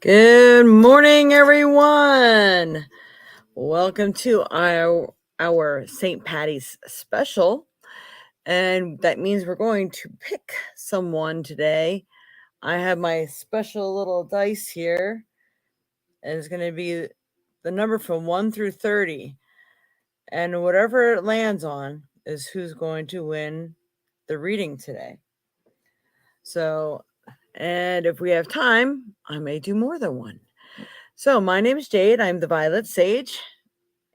Good morning, everyone. Welcome to our St. Patty's special. And that means we're going to pick someone today. I have my special little dice here. And it's going to be the number from 1 through 30. And whatever it lands on is who's going to win the reading today. So, and if we have time, I may do more than one. So, my name is Jade. I'm the Violet Sage,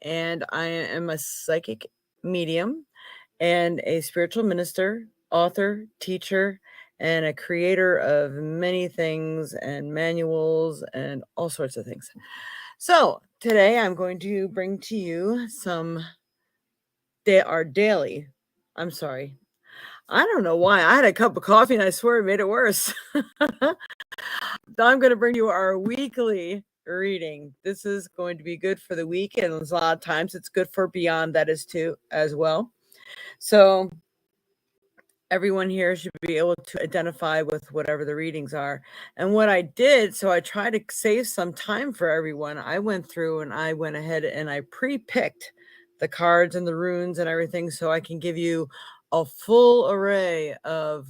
and I am a psychic medium and a spiritual minister, author, teacher, and a creator of many things and manuals and all sorts of things. So, today I'm going to bring to you our daily. I'm sorry. I don't know why. I had a cup of coffee and I swear it made it worse. I'm going to bring you our weekly reading. This is going to be good for the week, and a lot of times it's good for beyond that as well. So everyone here should be able to identify with whatever the readings are. And what I did, so I tried to save some time for everyone. I went through and I went ahead and I pre-picked the cards and the runes and everything so I can give you a full array of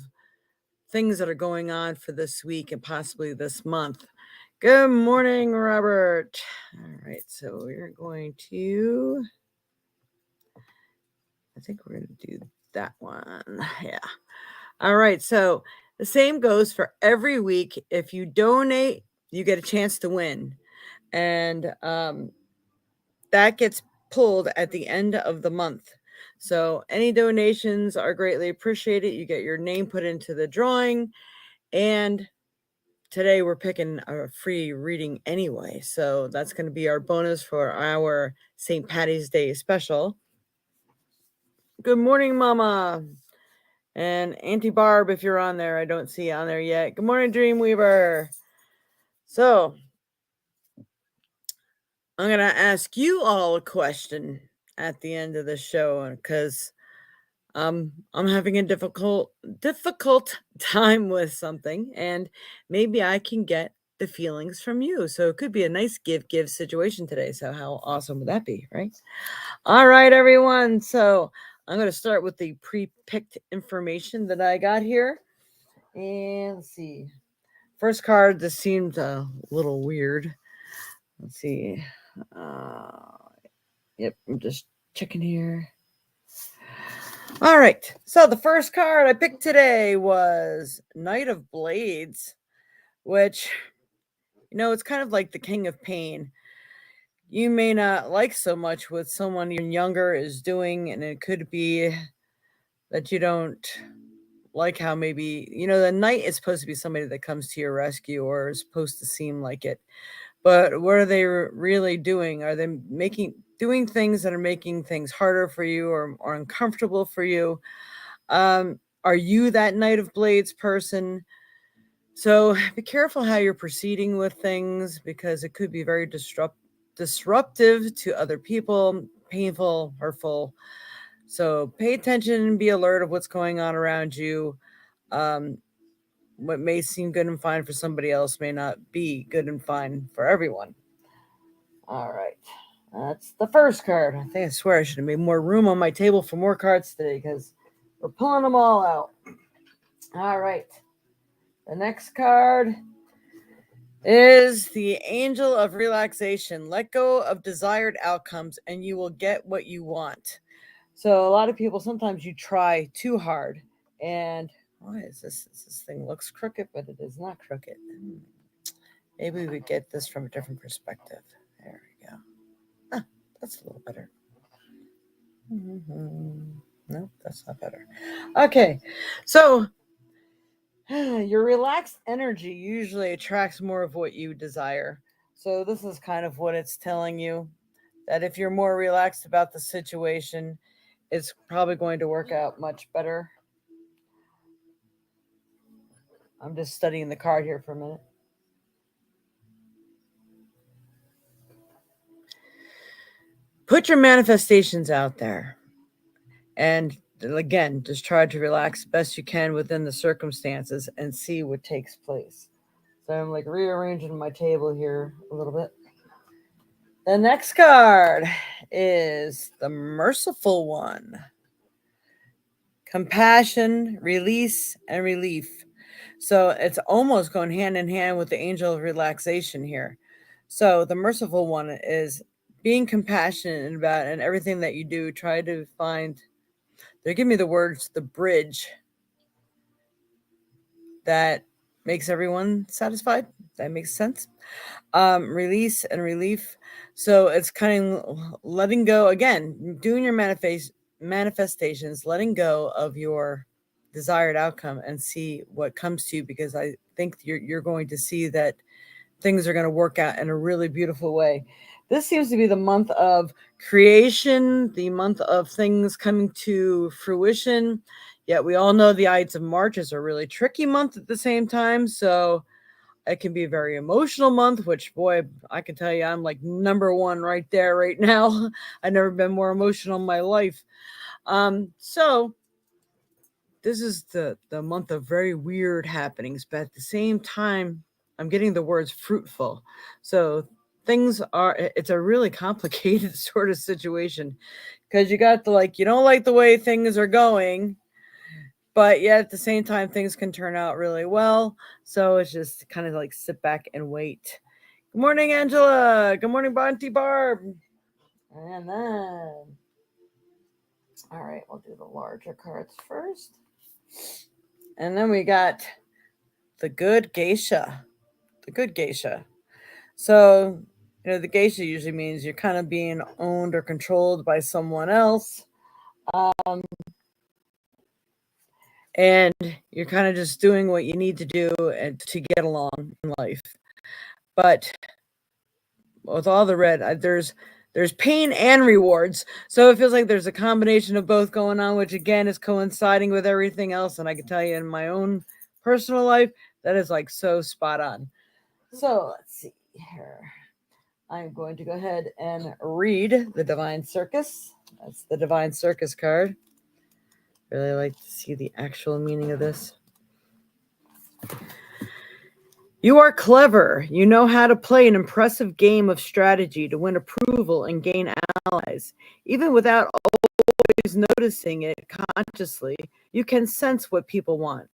things that are going on for this week and possibly this month. Good morning, Robert. All right, so we're going to, I think we're going to do that one. Yeah. All right, so the same goes for every week. If you donate, you get a chance to win. And that gets pulled at the end of the month. So any donations are greatly appreciated. You get your name put into the drawing. And today we're picking a free reading anyway. So that's going to be our bonus for our St. Patty's Day special. Good morning, Mama. And Auntie Barb, if you're on there, I don't see you on there yet. Good morning, Dreamweaver. So I'm going to ask you all a question at the end of the show because I'm having a difficult time with something, and maybe I can get the feelings from you. So it could be a nice give situation today. So how awesome would that be, right? All right, everyone. So I'm going to start with the pre-picked information that I got here. And let's see. First card, this seemed a little weird. Let's see. Yep, I'm just checking here. All right. So the first card I picked today was Knight of Blades, which, it's kind of like the King of Pain. You may not like so much what someone even younger is doing, and it could be that you don't like how maybe, the knight is supposed to be somebody that comes to your rescue or is supposed to seem like it. But what are they really doing? Are they doing things that are making things harder for you or uncomfortable for you? Are you that Knight of Blades person? So be careful how you're proceeding with things because it could be very disruptive to other people, painful, hurtful. So pay attention and be alert of what's going on around you. What may seem good and fine for somebody else may not be good and fine for everyone. All right. That's the first card. I swear I should have made more room on my table for more cards today because we're pulling them all out. All right. The next card is the Angel of Relaxation. Let go of desired outcomes and you will get what you want. So a lot of people, sometimes you try too hard. And why is this? This thing looks crooked, but it is not crooked. Maybe we get this from a different perspective. There we go. That's a little better. Nope, that's not better. Okay, so your relaxed energy usually attracts more of what you desire. So this is kind of what it's telling you, that if you're more relaxed about the situation, it's probably going to work out much better. I'm just studying the card here for a minute. Put your manifestations out there. And again, just try to relax best you can within the circumstances and see what takes place. So I'm like rearranging my table here a little bit. The next card is the Merciful One. Compassion, release, and relief. So it's almost going hand in hand with the Angel of Relaxation here. So the Merciful One is being compassionate about and everything that you do. Try to find, they give me the words, the bridge that makes everyone satisfied. That makes sense. Release and relief. So it's kind of letting go again, doing your manifestations, letting go of your desired outcome and see what comes to you, because I think you're going to see that things are going to work out in a really beautiful way. This seems to be the month of creation, the month of things coming to fruition. Yet we all know the Ides of March is a really tricky month at the same time. So it can be a very emotional month, which, boy, I can tell you I'm like number one right there right now. I've never been more emotional in my life. So this is the month of very weird happenings, but at the same time, I'm getting the words fruitful. So things are, it's a really complicated sort of situation, because you got the, like, you don't like the way things are going, but yet at the same time, things can turn out really well. So it's just kind of like sit back and wait. Good morning, Angela. Good morning, Bonty Barb. And then, all right, we'll do the larger cards first. And then we got the good geisha. The good geisha. So, the geisha usually means you're kind of being owned or controlled by someone else. And you're kind of just doing what you need to do and to get along in life. But with all the red, there's pain and rewards. So it feels like there's a combination of both going on, which again is coinciding with everything else. And I can tell you in my own personal life, that is like so spot on. So let's see here. I'm going to go ahead and read the Divine Circus. That's the Divine Circus card. Really like to see the actual meaning of this. You are clever. You know how to play an impressive game of strategy to win approval and gain allies. Even without always noticing it consciously, you can sense what people want.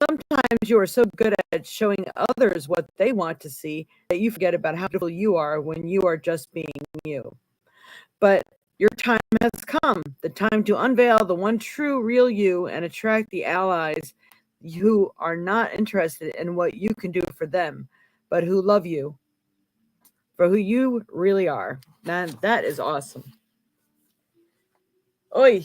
Sometimes you are so good at showing others what they want to see that you forget about how beautiful you are when you are just being you. But your time has come, the time to unveil the one true real you and attract the allies who are not interested in what you can do for them, but who love you for who you really are. Man, that is awesome. Oi.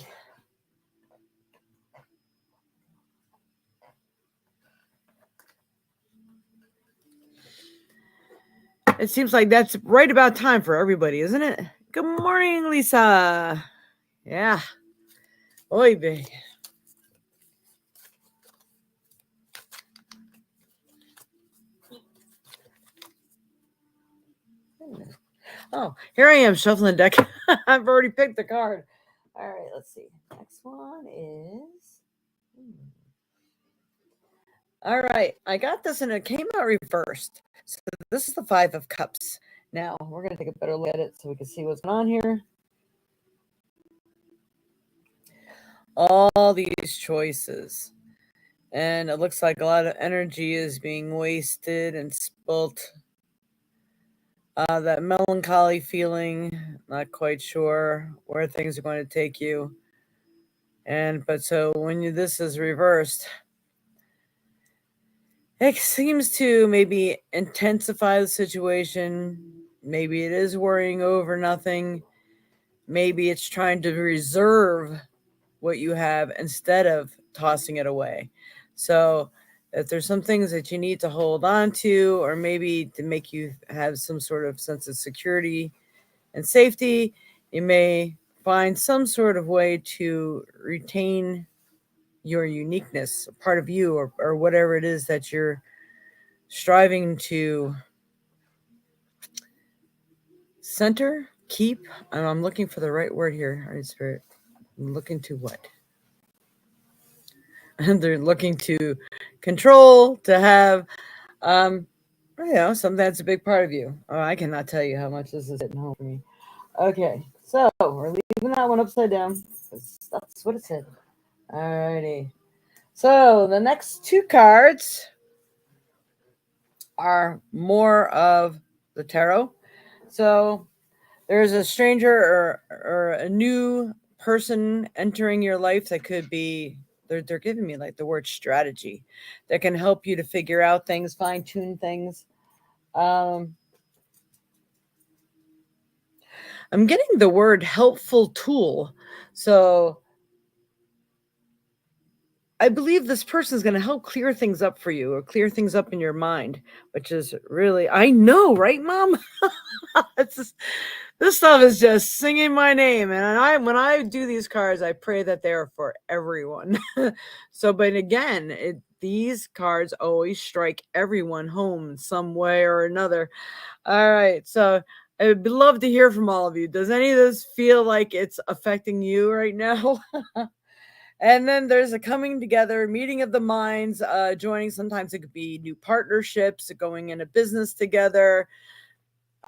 It seems like that's right about time for everybody, isn't it? Good morning, Lisa. Yeah. Oi, baby. Oh, here I am shuffling the deck. I've already picked the card. All right, let's see. Next one is. All right, I got this and it came out reversed. So this is the Five of Cups. Now we're going to take a better look at it so we can see what's going on here. All these choices. And it looks like a lot of energy is being wasted and spilt. That melancholy feeling, not quite sure where things are going to take you. But so when this is reversed, it seems to maybe intensify the situation. Maybe it is worrying over nothing. Maybe it's trying to reserve what you have instead of tossing it away. So if there's some things that you need to hold on to, or maybe to make you have some sort of sense of security and safety, you may find some sort of way to retain your uniqueness, part of you, or whatever it is that you're striving to center, keep. I'm looking for the right word here. All right, Spirit. I'm looking to what? And they're looking to control, to have. something that's a big part of you. Oh, I cannot tell you how much this is hitting home for me. Okay, so we're leaving that one upside down. That's what it said. Alrighty. So the next two cards are more of the tarot. So there's a stranger or a new person entering your life that could be they're giving me like the word strategy that can help you to figure out things, fine tune things. Um, I'm getting the word helpful tool. So I believe this person is going to help clear things up for you or clear things up in your mind, which is really, I know, right, Mom? It's just, this stuff is just singing my name. And when I do these cards, I pray that they are for everyone. So, but again, these cards always strike everyone home in some way or another. All right. So I'd love to hear from all of you. Does any of this feel like it's affecting you right now? And then there's a coming together, meeting of the minds, joining. Sometimes it could be new partnerships, going into business together.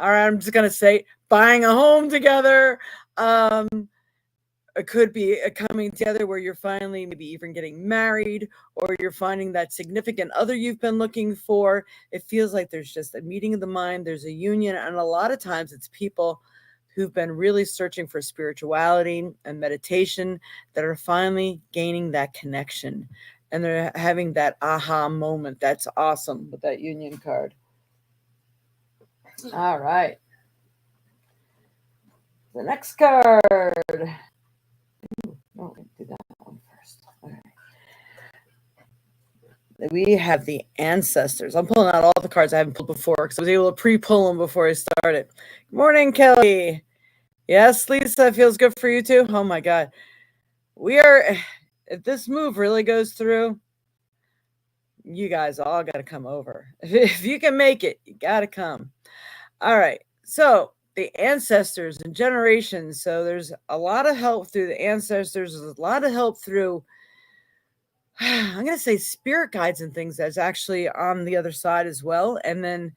All right, I'm just gonna say buying a home together. It could be a coming together where you're finally maybe even getting married, or you're finding that significant other you've been looking for. It feels like there's just a meeting of the mind, there's a union, and a lot of times it's people who've been really searching for spirituality and meditation that are finally gaining that connection, and they're having that aha moment. That's awesome with that union card. All right. The next card. Oh, do that one first. All right. We have the ancestors. I'm pulling out all the cards I haven't pulled before because I was able to pre-pull them before I started. Good morning, Kelly. Yes, Lisa, feels good for you too. Oh my God. If this move really goes through, you guys all got to come over. If you can make it, you got to come. All right. So the ancestors and generations. So there's a lot of help through the ancestors. There's a lot of help through, I'm going to say, spirit guides and things that's actually on the other side as well. And then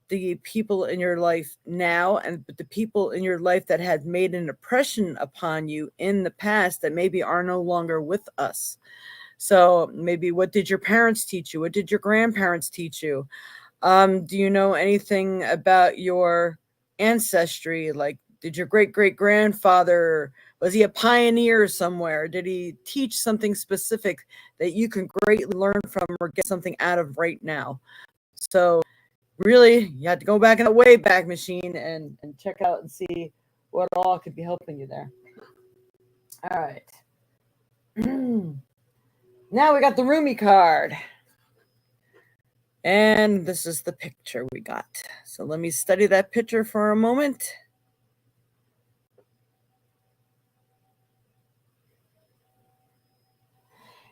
the people in your life now, and the people in your life that had made an impression upon you in the past that maybe are no longer with us. So maybe, what did your parents teach you? What did your grandparents teach you? Do you know anything about your ancestry? Like, did your great great grandfather, was he a pioneer somewhere? Did he teach something specific that you can greatly learn from or get something out of right now? So really, you have to go back in the Wayback Machine and check out and see what all could be helping you there. All right. Now we got the Rumi card. And this is the picture we got. So let me study that picture for a moment.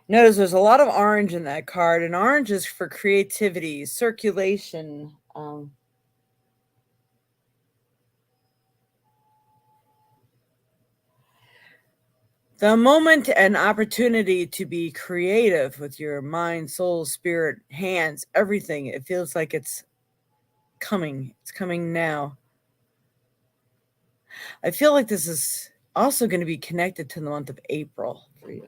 Notice there's a lot of orange in that card, and orange is for creativity, circulation. The moment and opportunity to be creative with your mind, soul, spirit, hands, everything. It feels like it's coming. It's coming now. I feel like this is also going to be connected to the month of April for you.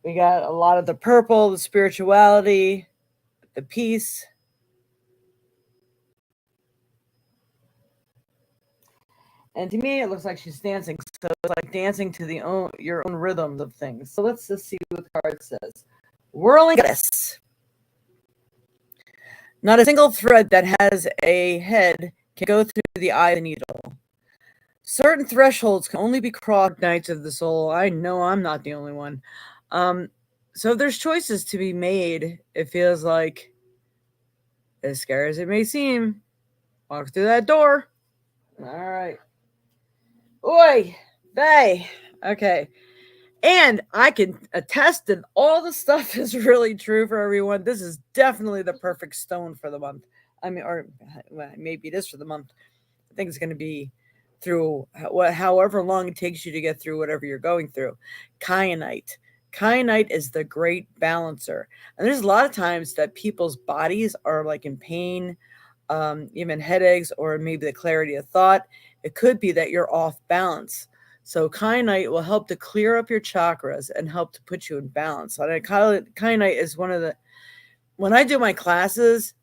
We got a lot of the purple, the spirituality, the peace. And to me, it looks like she's dancing. So it's like dancing to your own rhythms of things. So let's just see what the card says. Whirling goddess. Not a single thread that has a head can go through the eye of the needle. Certain thresholds can only be crossed nights of the soul. I know I'm not the only one. So there's choices to be made. It feels like, as scary as it may seem, walk through that door. All right. Oi, they. Okay. And I can attest that all the stuff is really true for everyone. This is definitely the perfect stone for the month. I mean, or well, maybe it is for the month. I think it's going to be through however long it takes you to get through whatever you're going through. Kyanite, Kyanite is the great balancer. And there's a lot of times that people's bodies are like in pain, even headaches, or maybe the clarity of thought. It could be that you're off balance. So kyanite will help to clear up your chakras and help to put you in balance. So kyanite is one of the, when I do my classes,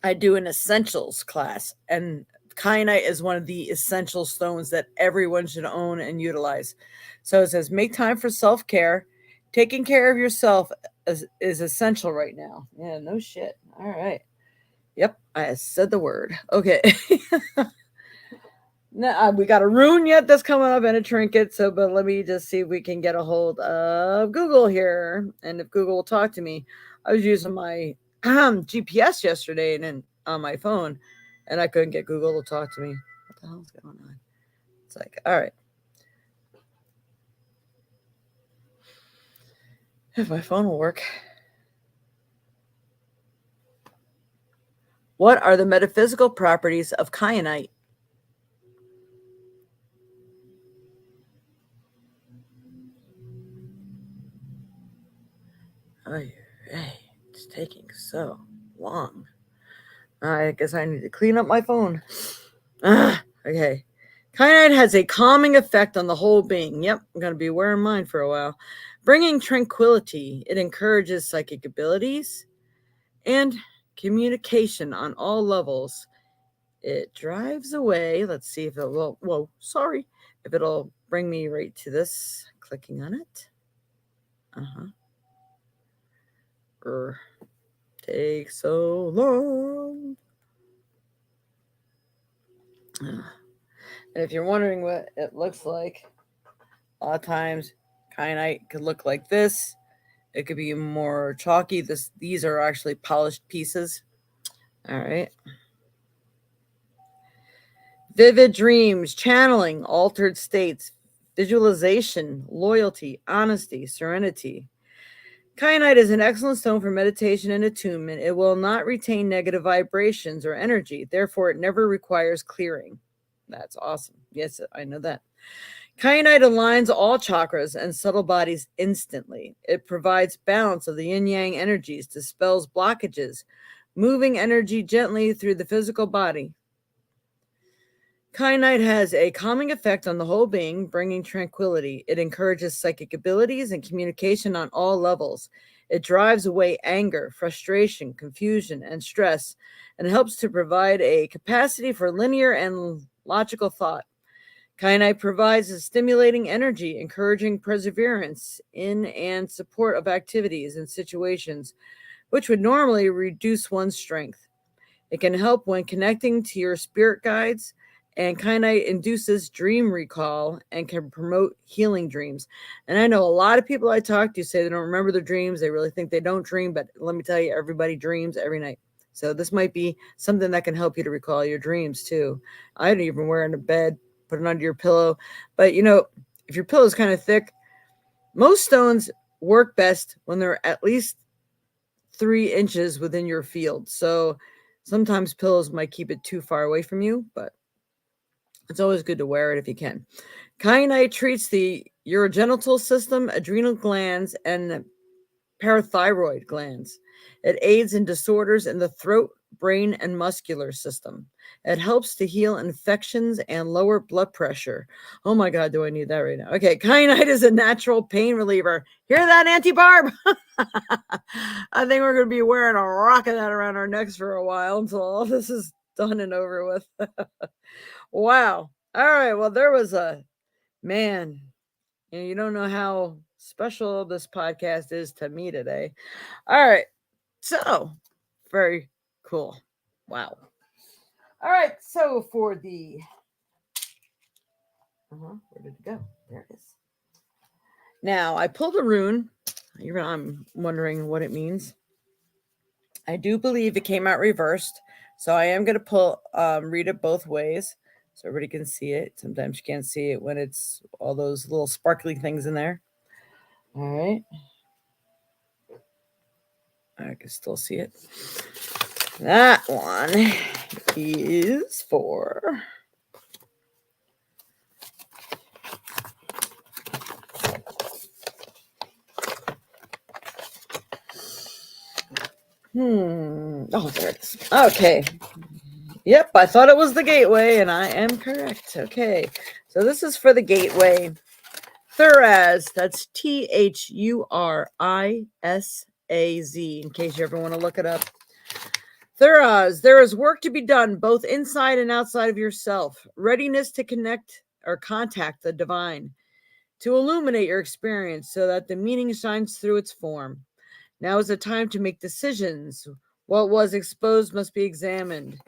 I do an essentials class, and kyanite is one of the essential stones that everyone should own and utilize. So it says, make time for self care. Taking care of yourself is essential right now. Yeah, no shit. All right. Yep, I said the word. Okay. Now we got a rune yet that's coming up and a trinket. So, but let me just see if we can get a hold of Google here, and if Google will talk to me. I was using my GPS yesterday and then on my phone, and I couldn't get Google to talk to me. What the hell's going on? It's like, all right. If my phone will work. What are the metaphysical properties of kyanite? Oh, right. It's taking so long. I guess I need to clean up my phone. Okay. Kyanite has a calming effect on the whole being. Yep, I'm going to be wearing mine for a while. Bringing tranquility, it encourages psychic abilities and communication on all levels. It drives away. Let's see if it will. Whoa, sorry. If it'll bring me right to this. Clicking on it. Takes so long. And if you're wondering what it looks like, a lot of times kyanite could look like this. It could be more chalky. These are actually polished pieces. All right. Vivid dreams, channeling, altered states, visualization, loyalty, honesty, serenity. Kyanite is an excellent stone for meditation and attunement. It will not retain negative vibrations or energy. Therefore, it never requires clearing. That's awesome. Yes, I know that. Kyanite aligns all chakras and subtle bodies instantly. It provides balance of the yin-yang energies, dispels blockages, moving energy gently through the physical body. Kyanite has a calming effect on the whole being, bringing tranquility. It encourages psychic abilities and communication on all levels. It drives away anger, frustration, confusion, and stress, and helps to provide a capacity for linear and logical thought. Kyanite provides a stimulating energy, encouraging perseverance in and support of activities and situations which would normally reduce one's strength. It can help when connecting to your spirit guides, and kyanite induces dream recall and can promote healing dreams. And I know a lot of people I talk to say they don't remember their dreams. They really think they don't dream, but let me tell you, everybody dreams every night. So this might be something that can help you to recall your dreams too. I don't even wear it in a bed, put it under your pillow. But you know, if your pillow is kind of thick, most stones work best when they're at least 3 inches within your field. So sometimes pillows might keep it too far away from you, but it's always good to wear it if you can. Kyanite treats the urogenital system, adrenal glands, and parathyroid glands. It aids in disorders in the throat, brain, and muscular system. It helps to heal infections and lower blood pressure. Oh my God, do I need that right now? Okay, kyanite is a natural pain reliever. Hear that, Auntie Barb? I think we're going to be wearing a rock of that around our necks for a while until all this is done and over with. Wow. All right. Well, there was a man. You don't know how special this podcast is to me today. All right. So, very cool. Wow. All right. So, for the. Where did it go? There it is. Now, I pulled a rune. I'm wondering what it means. I do believe it came out reversed. So, I am going to read it both ways so everybody can see it. Sometimes you can't see it when it's all those little sparkly things in there. All right. I can still see it. That one is for Oh, there it is. Okay. Yep, I thought it was the gateway, and I am correct. Okay. So this is for the gateway. Thuraz. That's Thurisaz, in case you ever want to look it up. Thuraz, there is work to be done both inside and outside of yourself. Readiness to connect or contact the divine, to illuminate your experience so that the meaning shines through its form. Now is the time to make decisions. What was exposed must be examined.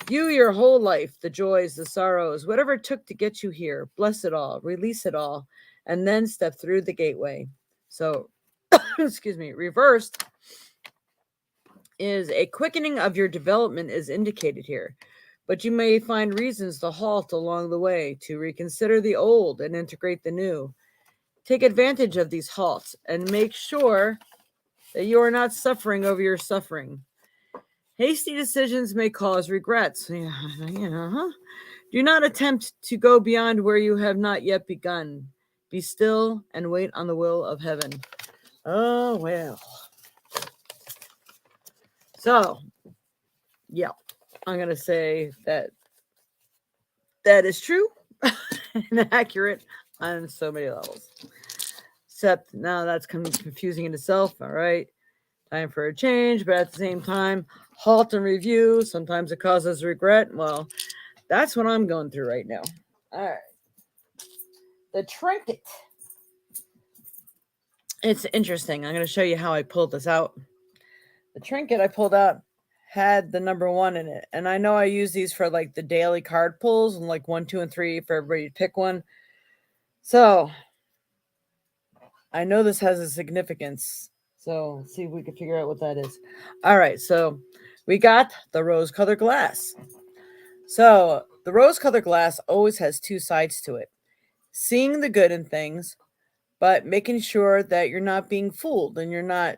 View your whole life, the joys, the sorrows, whatever it took to get you here. Bless it all, release it all, and then step through the gateway. So, excuse me, reversed is a quickening of your development is indicated here. But you may find reasons to halt along the way, to reconsider the old and integrate the new. Take advantage of these halts and make sure that you are not suffering over your suffering. Hasty decisions may cause regrets. Do not attempt to go beyond where you have not yet begun. Be still and wait on the will of heaven. Oh, well. So, yeah, I'm going to say that is true and accurate on so many levels. Except now that's confusing in itself. All right. Time for a change, but at the same time, halt and review. Sometimes it causes regret. Well, that's what I'm going through right now. All right. The trinket. It's interesting. I'm going to show you how I pulled this out. The trinket I pulled out had the number 1 in it. And I know I use these for like the daily card pulls and like 1, 2, and 3 for everybody to pick one. So I know this has a significance. So let's see if we can figure out what that is. All right. So we got the rose-colored glass. So the rose-colored glass always has 2 sides to it. Seeing the good in things, but making sure that you're not being fooled and you're not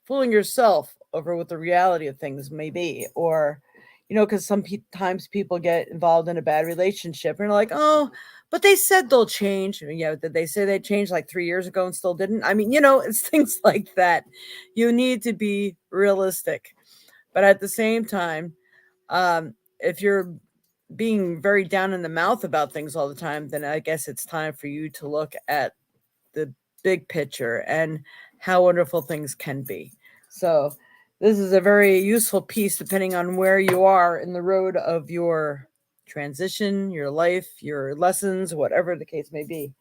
fooling yourself over what the reality of things may be. Or, because sometimes people get involved in a bad relationship and they're like, oh, but they said they'll change. Yeah, did they say they changed like 3 years ago and still didn't? I mean, it's things like that. You need to be realistic. But at the same time, if you're being very down in the mouth about things all the time, then I guess it's time for you to look at the big picture and how wonderful things can be. So this is a very useful piece depending on where you are in the road of your transition, your life, your lessons, whatever the case may be.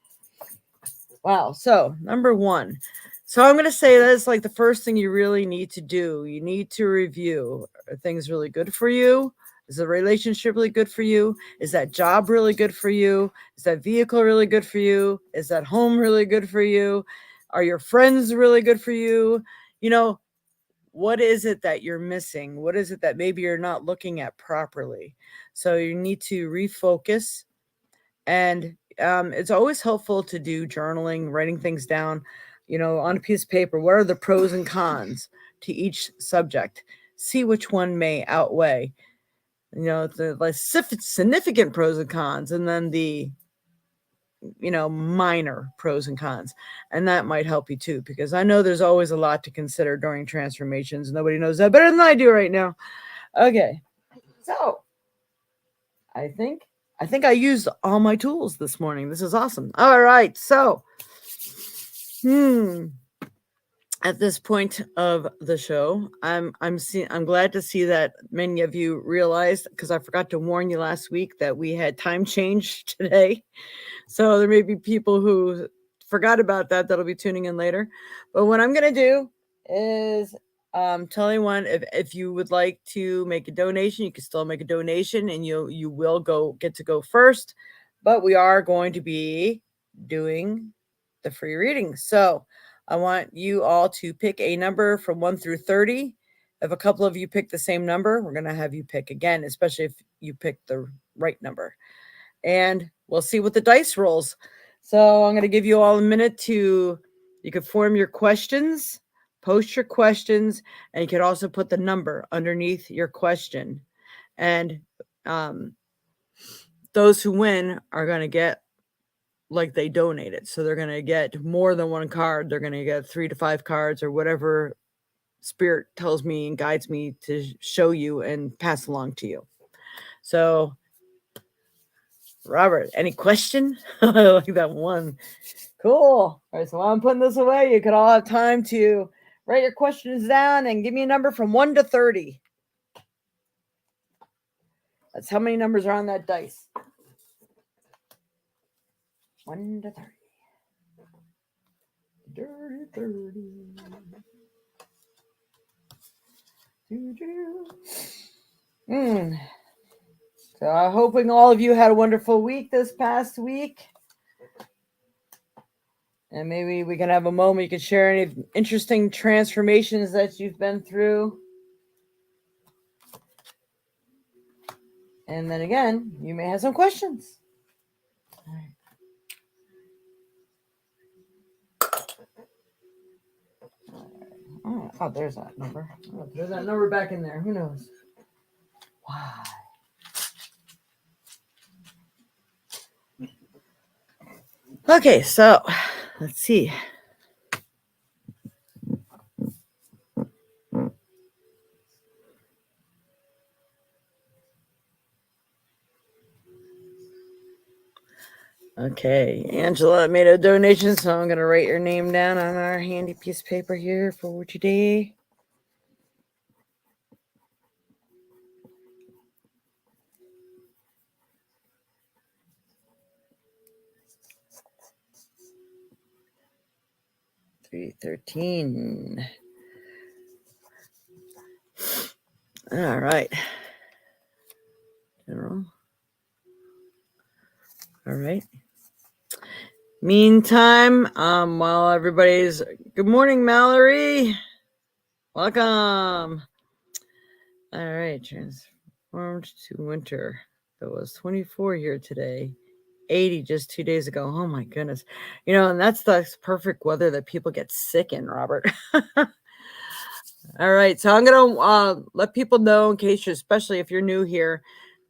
Wow. So number 1. So I'm going to say that's like the first thing you really need to do. You need to review. Are things really good for you? Is the relationship really good for you? Is that job really good for you? Is that vehicle really good for you? Is that home really good for you? Are your friends really good for you? What is it that you're missing? What is it that maybe you're not looking at properly? So you need to refocus. And it's always helpful to do journaling, writing things down, on a piece of paper. What are the pros and cons to each subject? See which one may outweigh, the significant pros and cons, and then the, minor pros and cons. And that might help you too, because I know there's always a lot to consider during transformations. Nobody knows that better than I do right now. Okay. So I think I used all my tools this morning. This is awesome. All right. So, at this point of the show, I'm glad to see that many of you realized, because I forgot to warn you last week that we had time change today. So there may be people who forgot about that that'll be tuning in later. But what I'm going to do is tell anyone, if you would like to make a donation, you can still make a donation, and you will get to go first. But we are going to be doing the free reading. So I want you all to pick a number from 1 through 30. If a couple of you pick the same number, we're going to have you pick again, especially if you pick the right number. And we'll see what the dice rolls. So I'm going to give you all a minute you could form your questions, post your questions, and you could also put the number underneath your question. And those who win are going to get like they donated. So they're going to get more than one card. They're going to get 3 to 5 cards or whatever Spirit tells me and guides me to show you and pass along to you. So, Robert, any question? I like that one. Cool. All right, so while I'm putting this away, you could all have time to write your questions down and give me a number from 1 to 30. That's how many numbers are on that dice. 1 to 30. Dirty 30. So I'm hoping all of you had a wonderful week this past week. And maybe we can have a moment you can share any interesting transformations that you've been through. And then again, you may have some questions. All right. Oh, there's that number. Oh, there's that number back in there. Who knows? Why? Okay, so let's see. Okay, Angela made a donation, so I'm going to write your name down on our handy piece of paper here for today. $313. All right. General. All right. Meantime, while everybody's good morning, Mallory. Welcome. All right, transformed to winter. It was 24 here today, 80 just 2 days ago. Oh my goodness. And that's the perfect weather that people get sick in, Robert. All right, so I'm gonna let people know, in case especially if you're new here,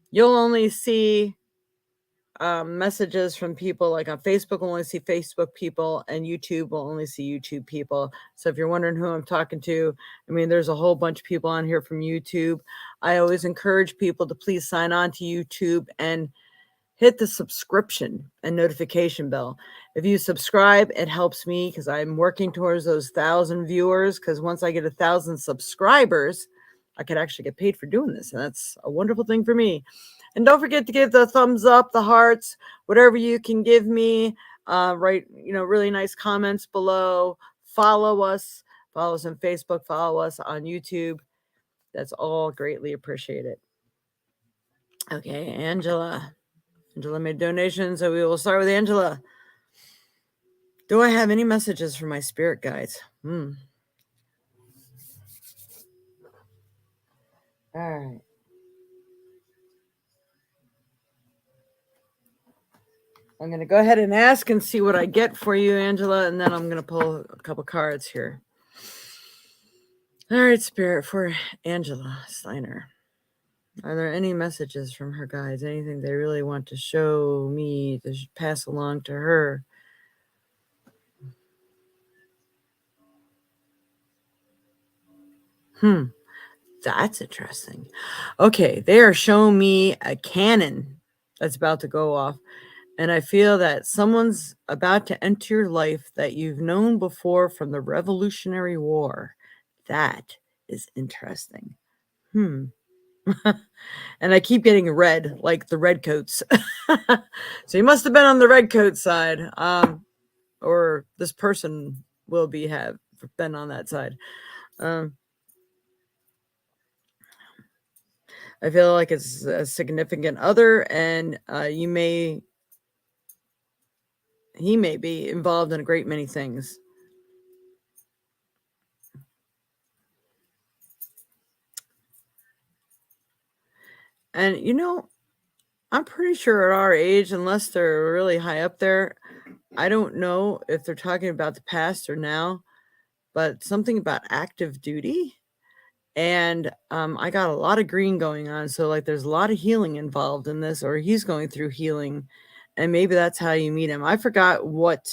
you'll only see messages from people. Like on Facebook, we'll only see Facebook people, and YouTube will only see YouTube people. So if you're wondering who I'm talking to, there's a whole bunch of people on here from YouTube. I always encourage people to please sign on to YouTube and hit the subscription and notification bell. If you subscribe, it helps me because I'm working towards those 1,000 viewers, because once I get 1,000 subscribers, I could actually get paid for doing this, and that's a wonderful thing for me. And don't forget to give the thumbs up, the hearts, whatever you can give me. Write, really nice comments below. Follow us on Facebook, follow us on YouTube. That's all greatly appreciated. Okay, Angela made donations, so we will start with Angela. Do I have any messages from my spirit guides? All right. I'm going to go ahead and ask and see what I get for you, Angela, and then I'm going to pull a couple cards here. All right, Spirit, for Angela Steiner. Are there any messages from her guides? Anything they really want to show me, to pass along to her? That's interesting. Okay, they are showing me a cannon that's about to go off. And I feel that someone's about to enter your life that you've known before from the Revolutionary War. That is interesting. And I keep getting red, like the redcoats. So you must have been on the redcoat side. Or this person will have been on that side. I feel like it's a significant other, and he may be involved in a great many things. And I'm pretty sure at our age, unless they're really high up there, I don't know if they're talking about the past or now, but something about active duty. And I got a lot of green going on. So like there's a lot of healing involved in this, or he's going through healing. And maybe that's how you meet him. I forgot what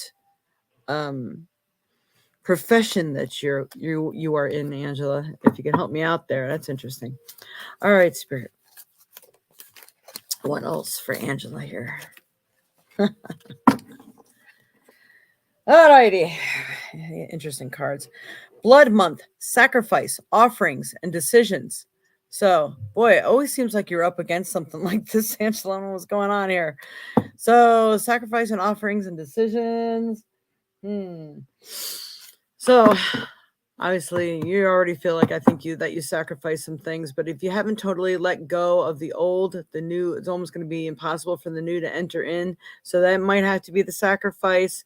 profession that you are in, Angela. If you can help me out there, that's interesting. All right, Spirit. What else for Angela here? Alrighty. Interesting cards. Blood month, sacrifice, offerings, and decisions. So, boy, it always seems like you're up against something like this, Angela. I don't know what's going on here. So, sacrifice and offerings and decisions. So, obviously, you already feel like I think that you sacrifice some things, but if you haven't totally let go of the old, the new, it's almost going to be impossible for the new to enter in. So that might have to be the sacrifice.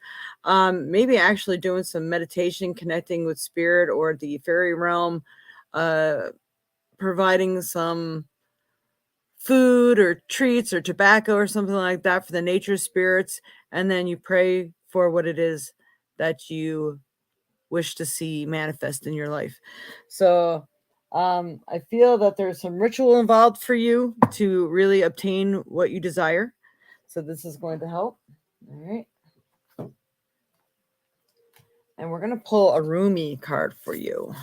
Maybe actually doing some meditation, connecting with spirit or the fairy realm, providing some food or treats or tobacco or something like that for the nature spirits, and then you pray for what it is that you wish to see manifest in your life. So I feel that there's some ritual involved for you to really obtain what you desire. So this is going to help. All right. And we're going to pull a Rumi card for you.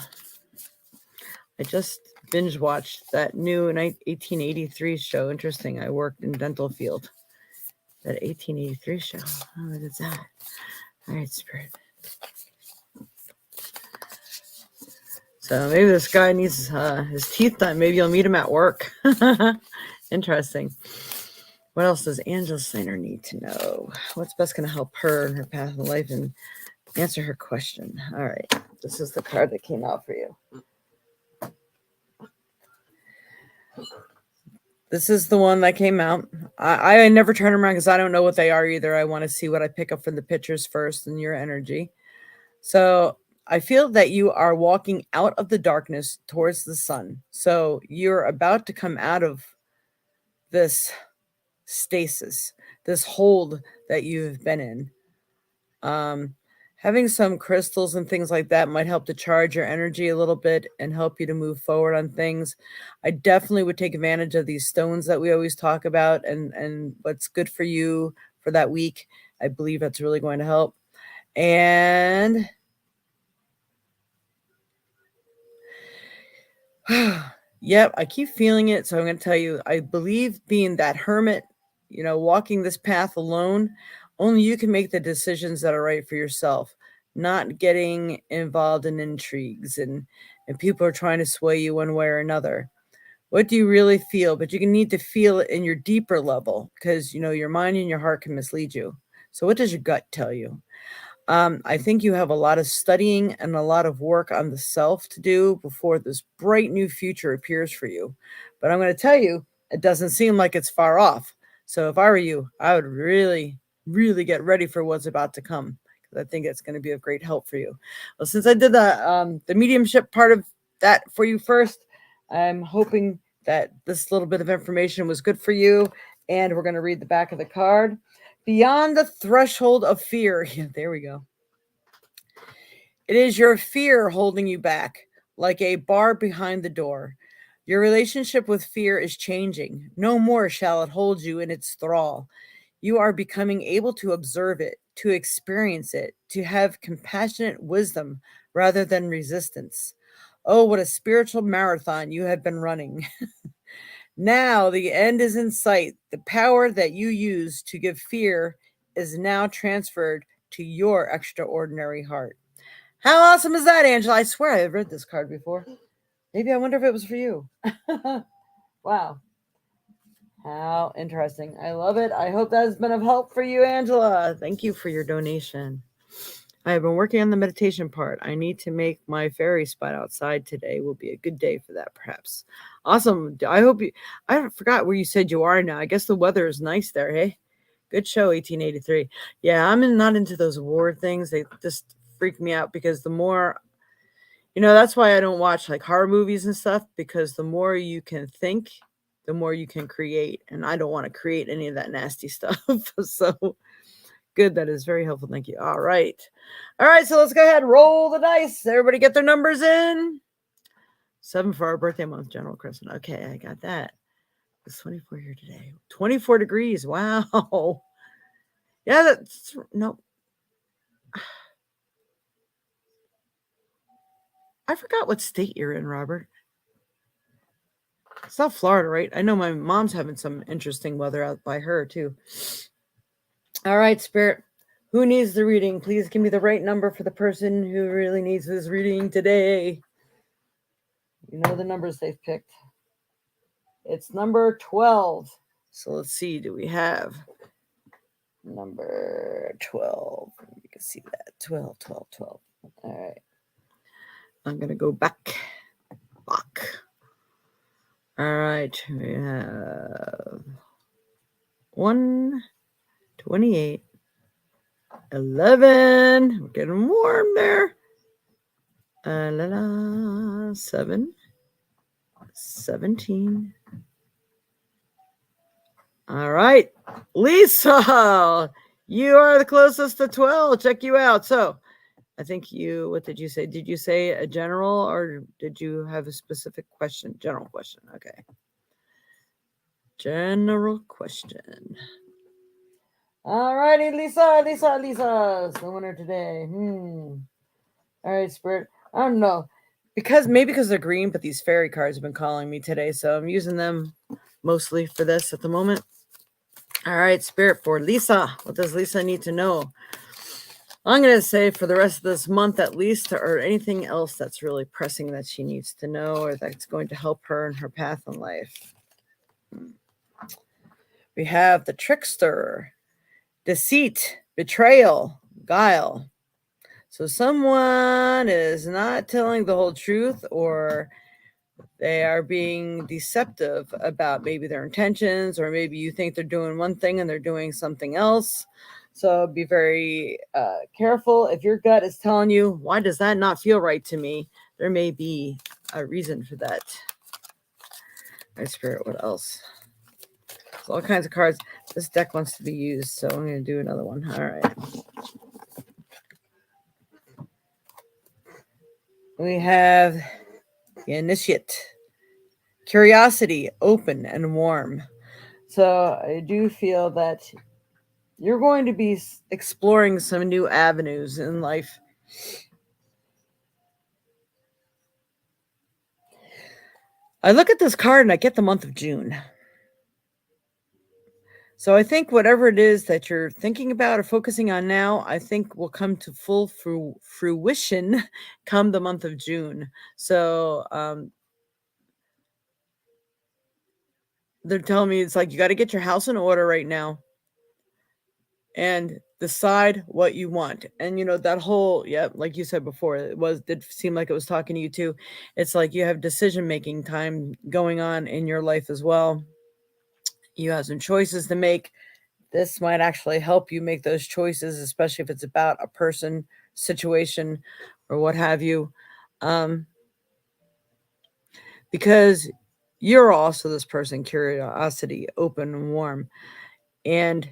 I just binge watched that new 1883 show. Interesting. I worked in dental field. That 1883 show. Oh, what is that? All right, Spirit. So maybe this guy needs his teeth done. Maybe you'll meet him at work. Interesting. What else does Angela Steiner need to know? What's best going to help her in her path in life and answer her question? All right. This is the card that came out for you. This is the one that came out. I never turn them around because I don't know what they are either. I want to see what I pick up from the pictures first and your energy. So I feel that you are walking out of the darkness towards the sun. So you're about to come out of this stasis, this hold that you've been in. Having some crystals and things like that might help to charge your energy a little bit and help you to move forward on things. I definitely would take advantage of these stones that we always talk about and what's good for you for that week. I believe that's really going to help. And yep, I keep feeling it. So I'm going to tell you, I believe being that hermit, walking this path alone, only you can make the decisions that are right for yourself, not getting involved in intrigues and people are trying to sway you one way or another. What do you really feel? But you need to feel it in your deeper level because, your mind and your heart can mislead you. So what does your gut tell you? I think you have a lot of studying and a lot of work on the self to do before this bright new future appears for you. But I'm going to tell you, it doesn't seem like it's far off. So if I were you, I would really, really get ready for what's about to come because I think it's going to be of great help for you. Well, since I did the mediumship part of that for you first, I'm hoping that this little bit of information was good for you. And we're going to read the back of the card. Beyond the threshold of fear. Yeah, there we go. It is your fear holding you back, like a bar behind the door. Your relationship with fear is changing. No more shall it hold you in its thrall. You are becoming able to observe it, to experience it, to have compassionate wisdom rather than resistance. Oh, what a spiritual marathon you have been running. Now the end is in sight. The power that you use to give fear is now transferred to your extraordinary heart. How awesome is that, Angela? I swear I've read this card before. Maybe I wonder if it was for you. Wow. How interesting. I love it. I hope that has been of help for you, Angela. Thank you for your donation. I have been working on the meditation part. I need to make my fairy spot outside today. Will be a good day for that, perhaps. Awesome. I hope you. I forgot where you said you are now. I guess the weather is nice there. Hey, good show, 1883. Yeah, I'm not into those war things. They just freak me out because the more, that's why I don't watch like horror movies and stuff because the more you can think, the more you can create, and I don't want to create any of that nasty stuff. So. Good. That is very helpful. Thank you. All right. So let's go ahead and roll the dice. Everybody get their numbers in. 7 for our birthday month, General Kristen. Okay, I got that. It's 24 here today. 24 degrees. Wow. Yeah, that's no. I forgot what state you're in, Robert. South Florida, right? I know my mom's having some interesting weather out by her, too. All right, Spirit. Who needs the reading? Please give me the right number for the person who really needs this reading today. You know the numbers they've picked. It's number 12. So let's see. Do we have number 12? You can see that. 12, 12, 12. All right. I'm going to go back. All right. We have 1, 28, 11. We're getting warm there. 7, 17. All right. Lisa, you are the closest to 12. Check you out. So I think what did you say? Did you say a general or did you have a specific question? General question. Okay. General question. All righty, Lisa is the winner today. All right, Spirit. I don't know. Because they're green, but these fairy cards have been calling me today, so I'm using them mostly for this at the moment. All right, Spirit, for Lisa. What does Lisa need to know? I'm going to say for the rest of this month at least, or anything else that's really pressing that she needs to know or that's going to help her in her path in life. We have the trickster, deceit, betrayal, guile. So someone is not telling the whole truth, or they are being deceptive about maybe their intentions, or maybe you think they're doing one thing and they're doing something else. So be very careful. If your gut is telling you, why does that not feel right to me? There may be a reason for that. All right, Spirit, what else? So all kinds of cards. This deck wants to be used, so I'm going to do another one. All right. We have the Initiate. Curiosity, open and warm. So I do feel that you're going to be exploring some new avenues in life. I look at this card and I get the month of June. So I think whatever it is that you're thinking about or focusing on now, I think will come to full fruition come the month of June. So they're telling me it's like you got to get your house in order right now and decide what you want. And that whole, like you said before, did seem like it was talking to you too. It's like you have decision-making time going on in your life as well. You have some choices to make. This might actually help you make those choices, especially if it's about a person, situation, or what have you. Because you're also this person, curiosity, open and warm. And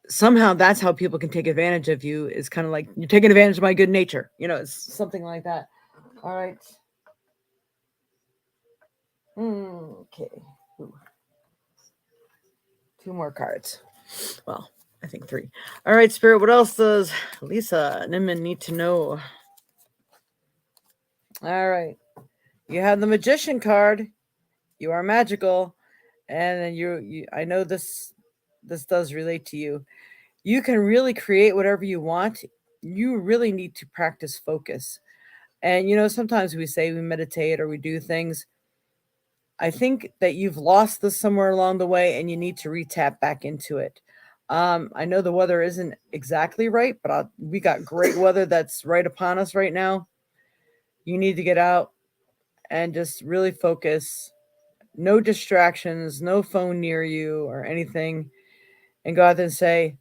somehow that's how people can take advantage of you. Is kind of like you're taking advantage of my good nature. It's something like that. All right. Okay. Ooh. 2 more cards. Well, I think 3. All right, Spirit. What else does Lisa Nimmin need to know? All right. You have the Magician card. You are magical, and you I know this does relate to you. You can really create whatever you want. You really need to practice focus. And sometimes we say we meditate or we do things. I think that you've lost this somewhere along the way and you need to re-tap back into it. I know the weather isn't exactly right, but we got great weather that's right upon us right now. You need to get out and just really focus. No distractions, no phone near you or anything. And go out there and say,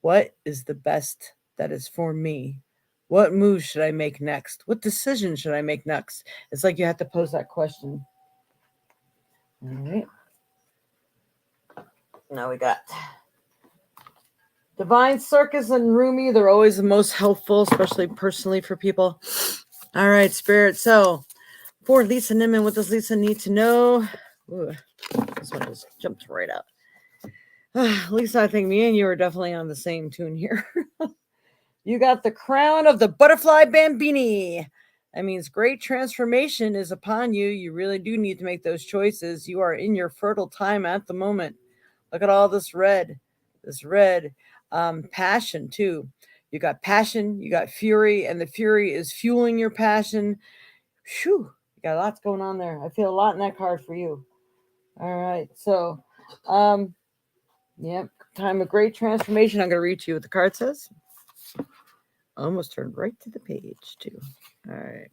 what is the best that is for me? What move should I make next? What decision should I make next? It's like you have to pose that question. All right. Now we got Divine Circus and Rumi. They're always the most helpful, especially personally for people. All right, Spirit. So for Lisa Nimmin, what does Lisa need to know? Ooh, this one just jumped right out. Lisa, I think me and you are definitely on the same tune here. You got the crown of the butterfly bambini. That means great transformation is upon you. You really do need to make those choices. You are in your fertile time at the moment. Look at all this red. This red. Passion, too. You got passion, you got fury, and the fury is fueling your passion. Whew, you got lots going on there. I feel a lot in that card for you. All right, so, yep, time of great transformation. I'm going to read to you what the card says. Almost turned right to the page, too. All right.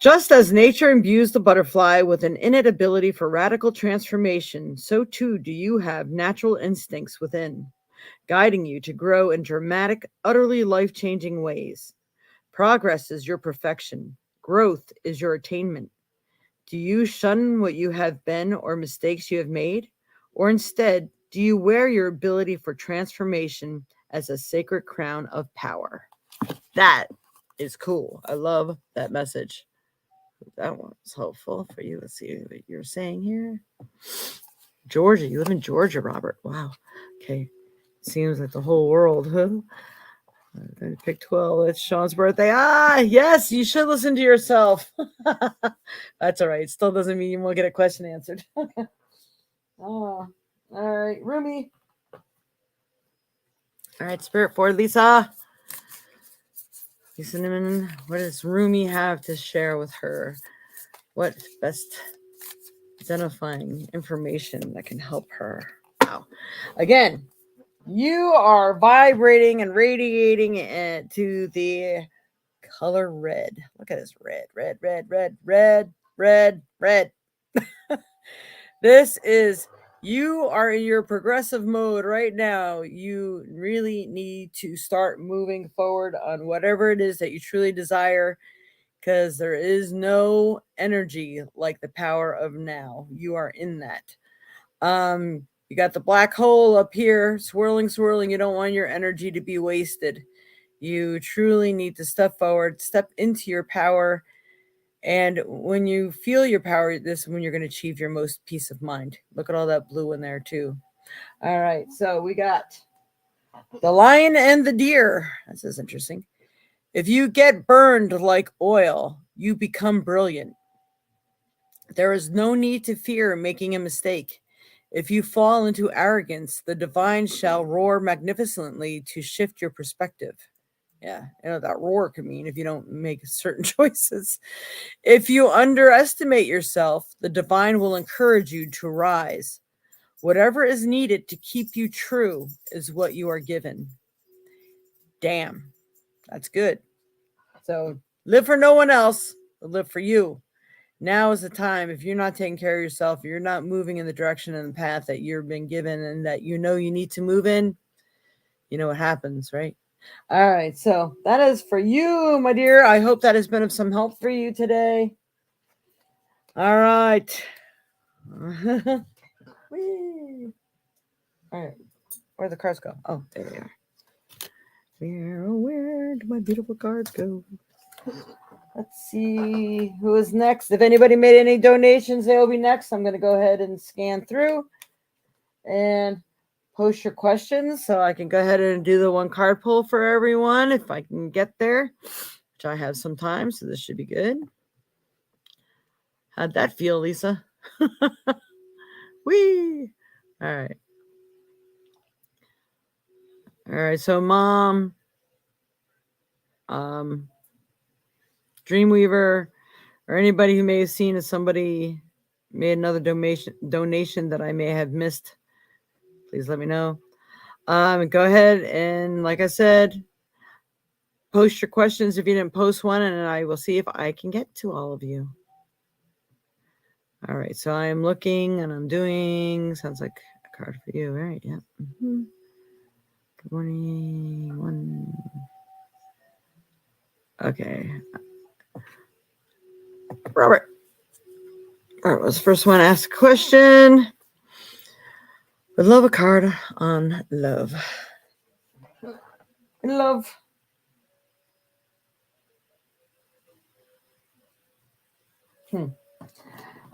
Just as nature imbues the butterfly with an innate ability for radical transformation, so too do you have natural instincts within, guiding you to grow in dramatic, utterly life-changing ways. Progress is your perfection. Growth is your attainment. Do you shun what you have been or mistakes you have made? Or instead, do you wear your ability for transformation as a sacred crown of power? That is cool. I love that message. That one's helpful for you. Let's see what you're saying here. Georgia. You live in Georgia, Robert. Wow. Okay. Seems like the whole world, huh? Pick 12. It's Sean's birthday. Yes, you should listen to yourself. That's all right. It still doesn't mean you won't get a question answered. All right, Rumi. All right, Spirit for Lisa. Lisa Niman, what does Rumi have to share with her? What best identifying information that can help her? Wow. Again, you are vibrating and radiating to the color red. Look at this red, red, red, red, red, red, red. This is, you are in your progressive mode right now. You really need to start moving forward on whatever it is that you truly desire, because there is no energy like the power of now. You are in that. You got the black hole up here, swirling, swirling. You don't want your energy to be wasted. You truly need to step forward, step into your power. And when you feel your power, this is when you're going to achieve your most peace of mind. Look at all that blue in there, too. All right, so we got the lion and the deer. This is interesting. If you get burned like oil, you become brilliant. There is no need to fear making a mistake. If you fall into arrogance, the divine shall roar magnificently to shift your perspective. Yeah, that roar could mean if you don't make certain choices. If you underestimate yourself, the divine will encourage you to rise. Whatever is needed to keep you true is what you are given. Damn, that's good. So live for no one else, but live for you. Now is the time. If you're not taking care of yourself, you're not moving in the direction and the path that you've been given and that you know you need to move in, you know what happens, right? All right, so that is for you, my dear. I hope that has been of some help for you today. All right. Whee. All right, where'd the cards go? Oh, there they are. Where do my beautiful cards go? Let's see who is next. If anybody made any donations, they will be next. I'm going to go ahead and scan through and post your questions so I can go ahead and do the one card pull for everyone if I can get there, which I have some time, so this should be good. How'd that feel, Lisa? Whee! All right. All right, so Mom, Dreamweaver, or anybody who may have seen as somebody made another donation that I may have missed, please let me know. Go ahead and, like I said, post your questions if you didn't post one, and I will see if I can get to all of you. All right, so I am looking and I'm doing, sounds like a card for you. All right, yeah. Mm-hmm. Good morning. Okay. Robert was the first one to ask a question. Would love a card on love. Love.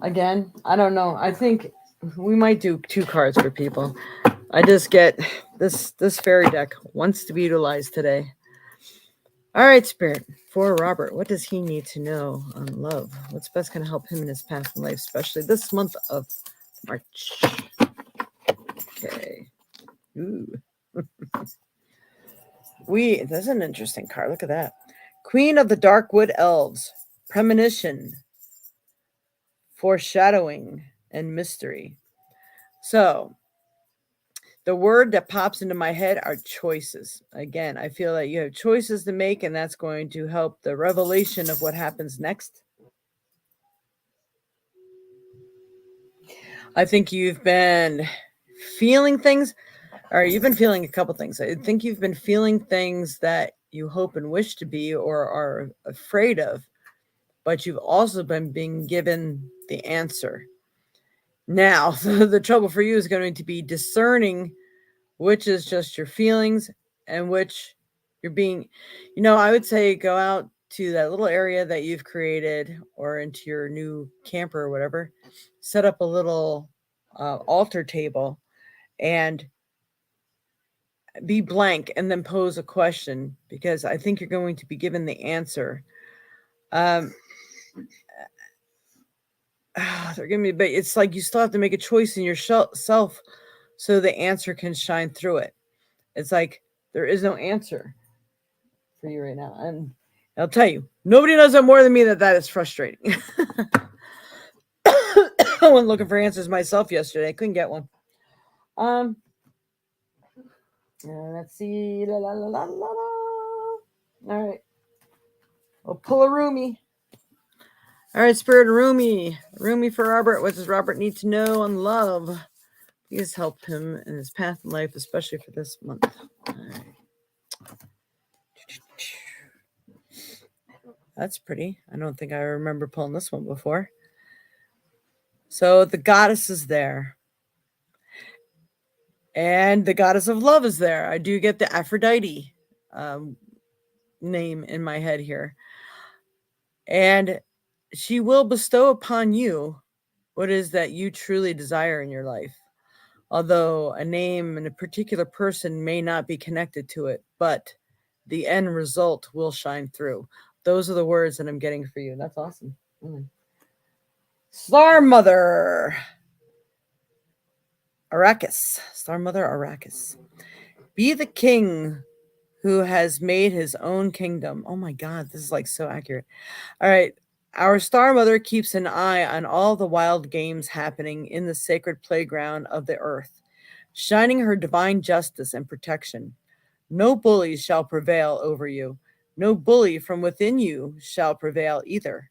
Again, I don't know. I think we might do 2 cards for people. I just get this fairy deck wants to be utilized today. All right, Spirit. For Robert, what does he need to know on love? What's best going to help him in his path in life, especially this month of March? Okay. Ooh. That's an interesting card. Look at that. Queen of the Darkwood Elves. Premonition. Foreshadowing and mystery. So, the word that pops into my head are choices. Again, I feel that you have choices to make, and that's going to help the revelation of what happens next. I think you've been feeling things, or you've been feeling a couple things. I think you've been feeling things that you hope and wish to be or are afraid of, but you've also been being given the answer. Now, the trouble for you is going to be discerning which is just your feelings and which you're being, I would say go out to that little area that you've created or into your new camper or whatever, set up a little altar table and be blank and then pose a question, because I think you're going to be given the answer. They're giving me, but it's like you still have to make a choice in yourself so the answer can shine through it. It's like there is no answer for you right now. And I'll tell you, nobody knows that more than me that is frustrating. I went looking for answers myself yesterday. I couldn't get one. Let's see. La, la, la, la, la. All right. We'll pull a roomie. All right, Spirit Roomie. Roomie for Robert. What does Robert need to know on love? Please help him in his path in life, especially for this month. All right. That's pretty. I don't think I remember pulling this one before. So the goddess is there. And the goddess of love is there. I do get the Aphrodite name in my head here. And she will bestow upon you what is that you truly desire in your life. Although a name and a particular person may not be connected to it, but the end result will shine through. Those are the words that I'm getting for you. That's awesome. Star Mother Arrakis. Star Mother Arrakis. Be the king who has made his own kingdom. Oh my God, this is like so accurate. All right. Our Star Mother keeps an eye on all the wild games happening in the sacred playground of the earth, shining her divine justice and protection. No bullies shall prevail over you. No bully from within you shall prevail either.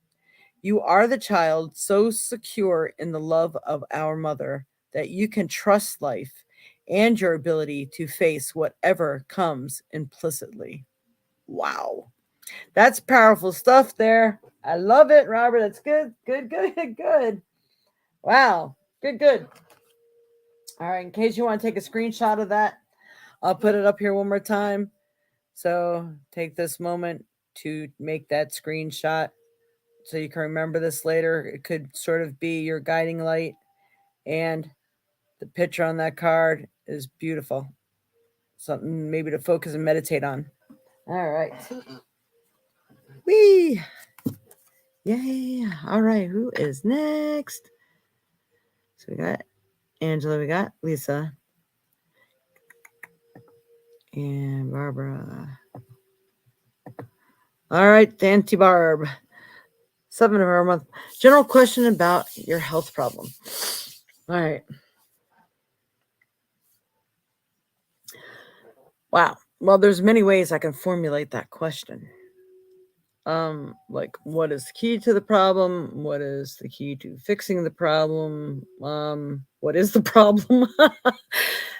You are the child so secure in the love of our mother that you can trust life and your ability to face whatever comes implicitly. Wow. That's powerful stuff there. I love it, Robert. That's good. Good, good, good. Wow. Good, good. All right. In case you want to take a screenshot of that, I'll put it up here one more time. So take this moment to make that screenshot so you can remember this later. It could sort of be your guiding light. And the picture on that card is beautiful. Something maybe to focus and meditate on. All right. Whee! Yay! All right. Who is next? So we got Angela, we got Lisa, and Barbara. All right, Auntie Barb. 7 of our month. General question about your health problem. All right. Wow. Well, there's many ways I can formulate that question. Like what is the key to the problem? What is the key to fixing the problem? What is the problem?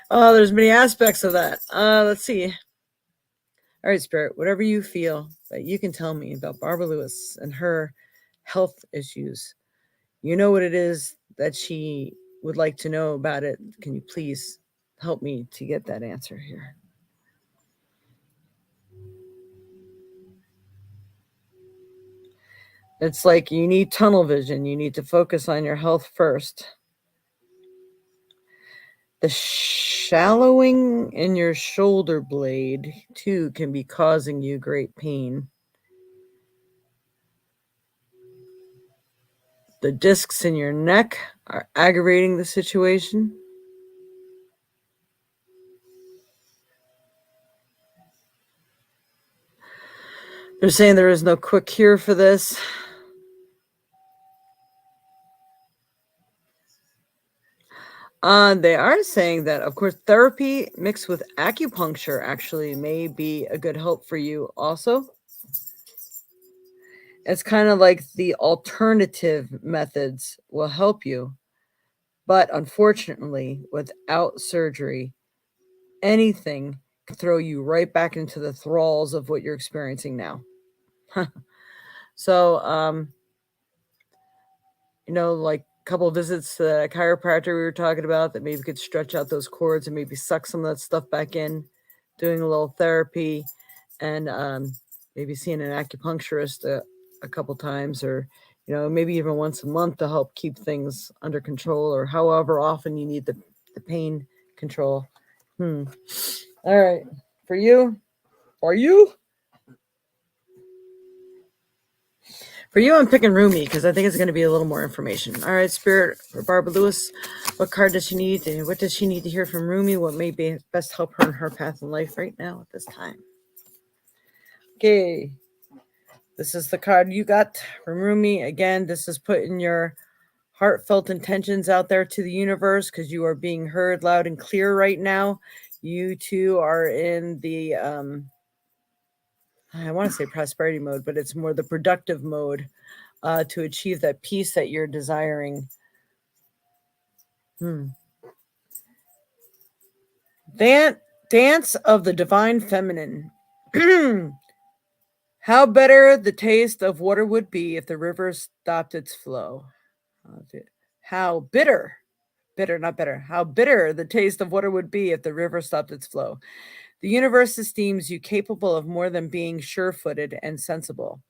There's many aspects of that. Let's see. All right, Spirit, whatever you feel that you can tell me about Barbara Lewis and her health issues, you know what it is that she would like to know about it. Can you please help me to get that answer here? It's like you need tunnel vision. You need to focus on your health first. The shallowing in your shoulder blade, too, can be causing you great pain. The discs in your neck are aggravating the situation. They're saying there is no quick cure for this. They are saying that, of course, therapy mixed with acupuncture actually may be a good help for you also. It's kind of like the alternative methods will help you, but unfortunately, without surgery, anything can throw you right back into the thralls of what you're experiencing now. So, like a couple of visits to the chiropractor we were talking about that maybe could stretch out those cords and maybe suck some of that stuff back in, doing a little therapy, and maybe seeing an acupuncturist a couple times, or maybe even once a month to help keep things under control, or however often you need the pain control. All right. For you? For you, I'm picking Rumi because I think it's going to be a little more information. All right, Spirit for Barbara Lewis. What card does she need? What does she need to hear from Rumi? What may be best help her in her path in life right now at this time? Okay. This is the card you got from Rumi. Again, this is putting your heartfelt intentions out there to the universe because you are being heard loud and clear right now. You too are in the, I want to say prosperity mode, but it's more the productive mode to achieve that peace that you're desiring. Dance of the divine feminine. How better the taste of water would be if the river stopped its flow. How bitter, not better. How bitter the taste of water would be if the river stopped its flow. The universe esteems you capable of more than being sure-footed and sensible.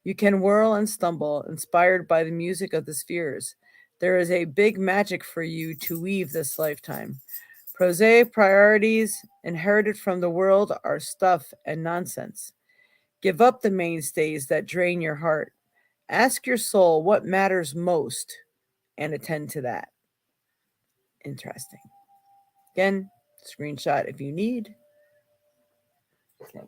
You can whirl and stumble, inspired by the music of the spheres. There is a big magic for you to weave this lifetime. Prosaic priorities inherited from the world are stuff and nonsense. Give up the mainstays that drain your heart. Ask your soul what matters most and attend to that. Interesting. Again, screenshot if you need. Okay.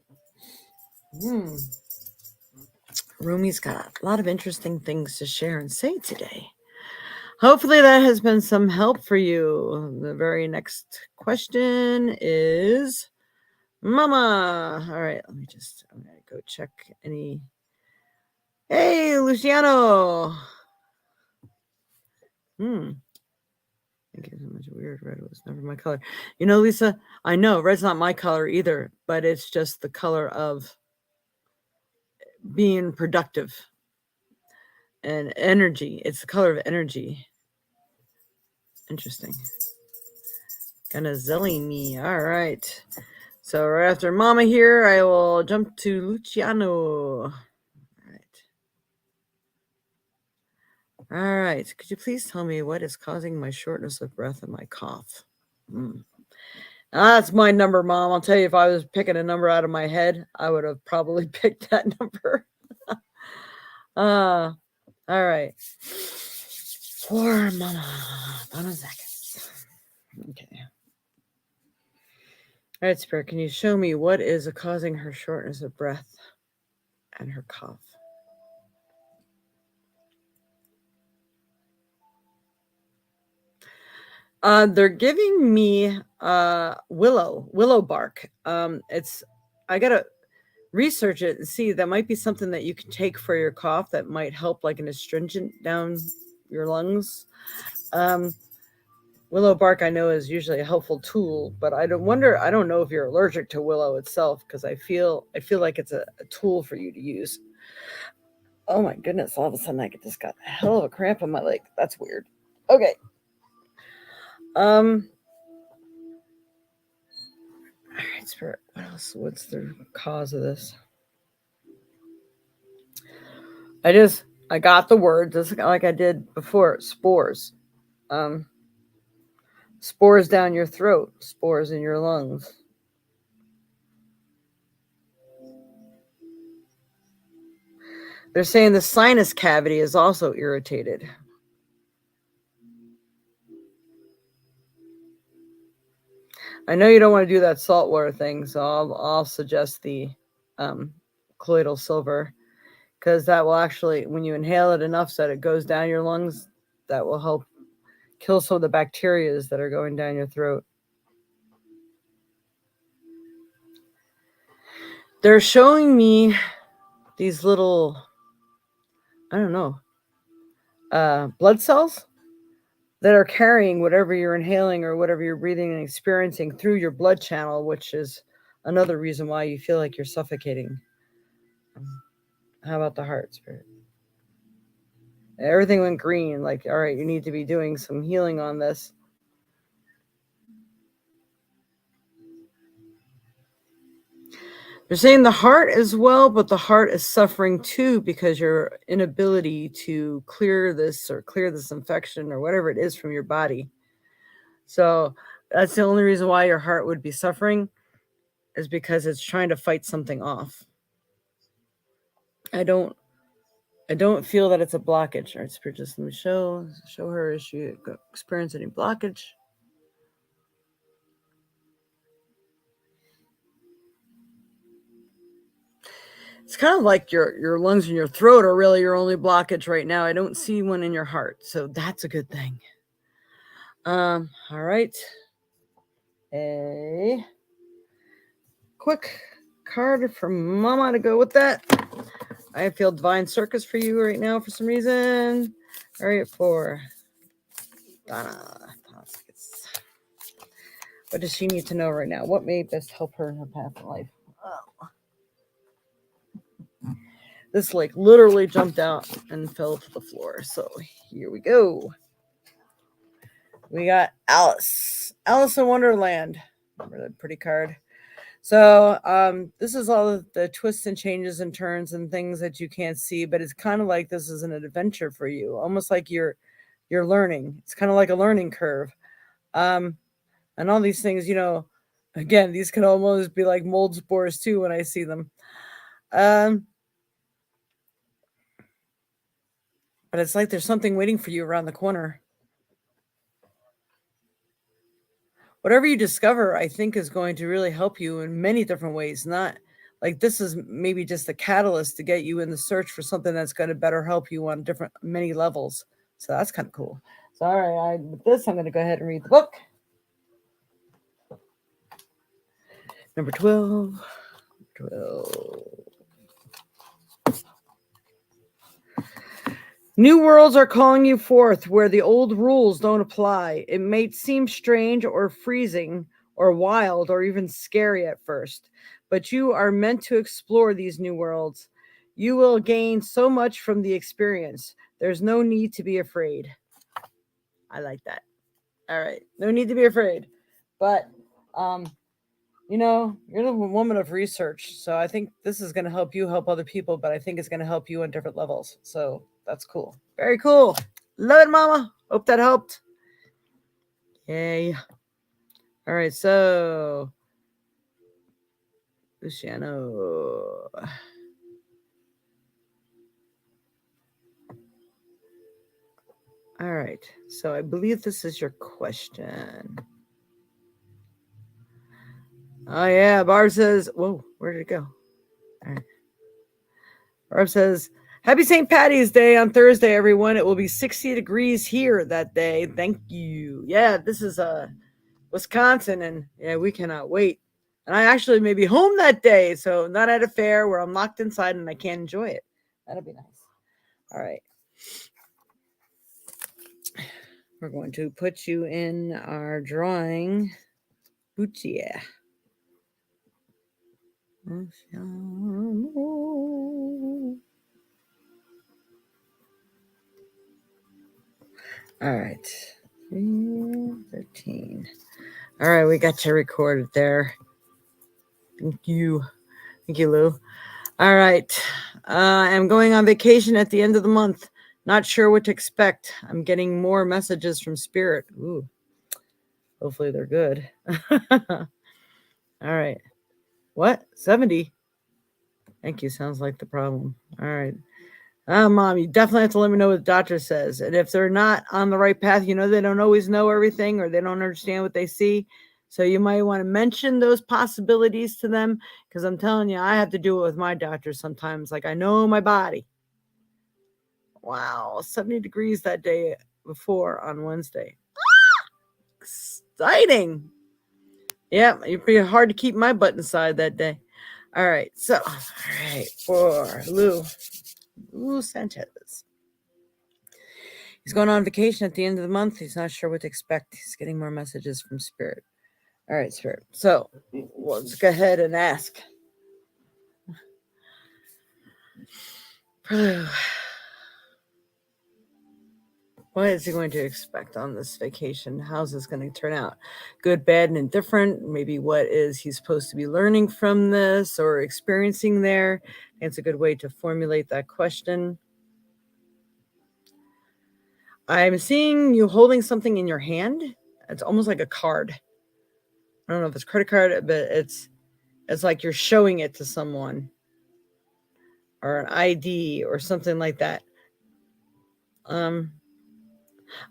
Rumi's got a lot of interesting things to share and say today. Hopefully that has been some help for you. The very next question is Mama. All right, I'm gonna go check any. Hey, Luciano. I think it's so much weird. Red was never my color. Lisa, I know red's not my color either, but it's just the color of being productive and energy. It's the color of energy. Interesting. Gonna zelly me. All right. So right after Mama here, I will jump to Luciano. All right. Could you please tell me what is causing my shortness of breath and my cough? That's my number, Mom. I'll tell you, if I was picking a number out of my head, I would have probably picked that number. All right. For Mama. Hold on a second. Okay. All right, Spirit, can you show me what is causing her shortness of breath and her cough? They're giving me willow bark. I gotta research it and see. That might be something that you can take for your cough that might help like an astringent down your lungs. Willow bark I know is usually a helpful tool, but I don't know if you're allergic to willow itself, because I feel like it's a tool for you to use. Oh my goodness, all of a sudden I just got a hell of a cramp in my leg. That's weird. Okay. All right, Spirit. What else? What's the cause of this? I got the word just like I did before. Spores. spores down your throat, spores in your lungs. They're saying the sinus cavity is also irritated. I know you don't want to do that saltwater thing, so I'll suggest the colloidal silver, because that will actually, when you inhale it enough so that it goes down your lungs, that will help kill some of the bacteria that are going down your throat. They're showing me these little, I don't know, blood cells that are carrying whatever you're inhaling or whatever you're breathing and experiencing through your blood channel, which is another reason why you feel like you're suffocating. How about the heart, Spirit? Everything went green. Like, all right, you need to be doing some healing on this. They're saying the heart as well, but the heart is suffering too because your inability to clear this infection or whatever it is from your body. So that's the only reason why your heart would be suffering, is because it's trying to fight something off. I don't feel that it's a blockage. All right, Spirit, just let me show her, is she experiencing any blockage? It's kind of like your lungs and your throat are really your only blockage right now. I don't see one in your heart, so that's a good thing. All right. A quick card from Mama to go with that. I feel Divine Circus for you right now for some reason. All right, for Donna. What does she need to know right now? What may best help her in her path in life? Oh. This like literally jumped out and fell to the floor. So here we go. We got Alice in Wonderland. Remember that pretty card? So this is all the twists and changes and turns and things that you can't see, but it's kind of like this is an adventure for you, almost like you're learning. It's kind of like a learning curve. And all these things, again, these can almost be like mold spores too when I see them. But it's like there's something waiting for you around the corner. Whatever you discover, I think, is going to really help you in many different ways. Not like this is maybe just a catalyst to get you in the search for something that's going to better help you on many levels. So that's kind of cool. So, all right, with this, I'm going to go ahead and read the book. Number 12. New worlds are calling you forth where the old rules don't apply. It may seem strange or freezing or wild or even scary at first, but you are meant to explore these new worlds. You will gain so much from the experience. There's no need to be afraid. I like that. All right. No need to be afraid. But you're the woman of research, so I think this is going to help you help other people, but I think it's going to help you on different levels. So that's cool. Very cool. Love it, Mama. Hope that helped. Yay. All right, so Luciano. All right, so I believe this is your question. Oh, yeah. Barb says, whoa, where did it go? All right. Barb says, happy St. Patty's Day on Thursday, everyone. It will be 60 degrees here that day. Thank you. Yeah, this is Wisconsin, and yeah, we cannot wait. And I actually may be home that day, so not at a fair where I'm locked inside and I can't enjoy it. That'll be nice. All right. We're going to put you in our drawing. Buccia. All right. 13. All right, we got you recorded there. Thank you. Thank you, Lou. All right. I'm going on vacation at the end of the month. Not sure what to expect. I'm getting more messages from Spirit. Ooh. Hopefully they're good. All right. What? 70? Thank you. Sounds like the problem. All right. Mom, you definitely have to let me know what the doctor says. And if they're not on the right path, they don't always know everything or they don't understand what they see. So you might want to mention those possibilities to them because I'm telling you, I have to do it with my doctor sometimes. Like I know my body. Wow, 70 degrees that day before on Wednesday. Exciting. Yeah, it'd be hard to keep my butt inside that day. All right, for Lou Sanchez. He's going on vacation at the end of the month. He's not sure what to expect. He's getting more messages from Spirit. All right, Spirit. So let's go ahead and ask. What is he going to expect on this vacation? How's this going to turn out? Good, bad, and indifferent? Maybe what is he supposed to be learning from this or experiencing there? It's a good way to formulate that question. I'm seeing you holding something in your hand. It's almost like a card. I don't know if it's a credit card, but it's like you're showing it to someone or an ID or something like that.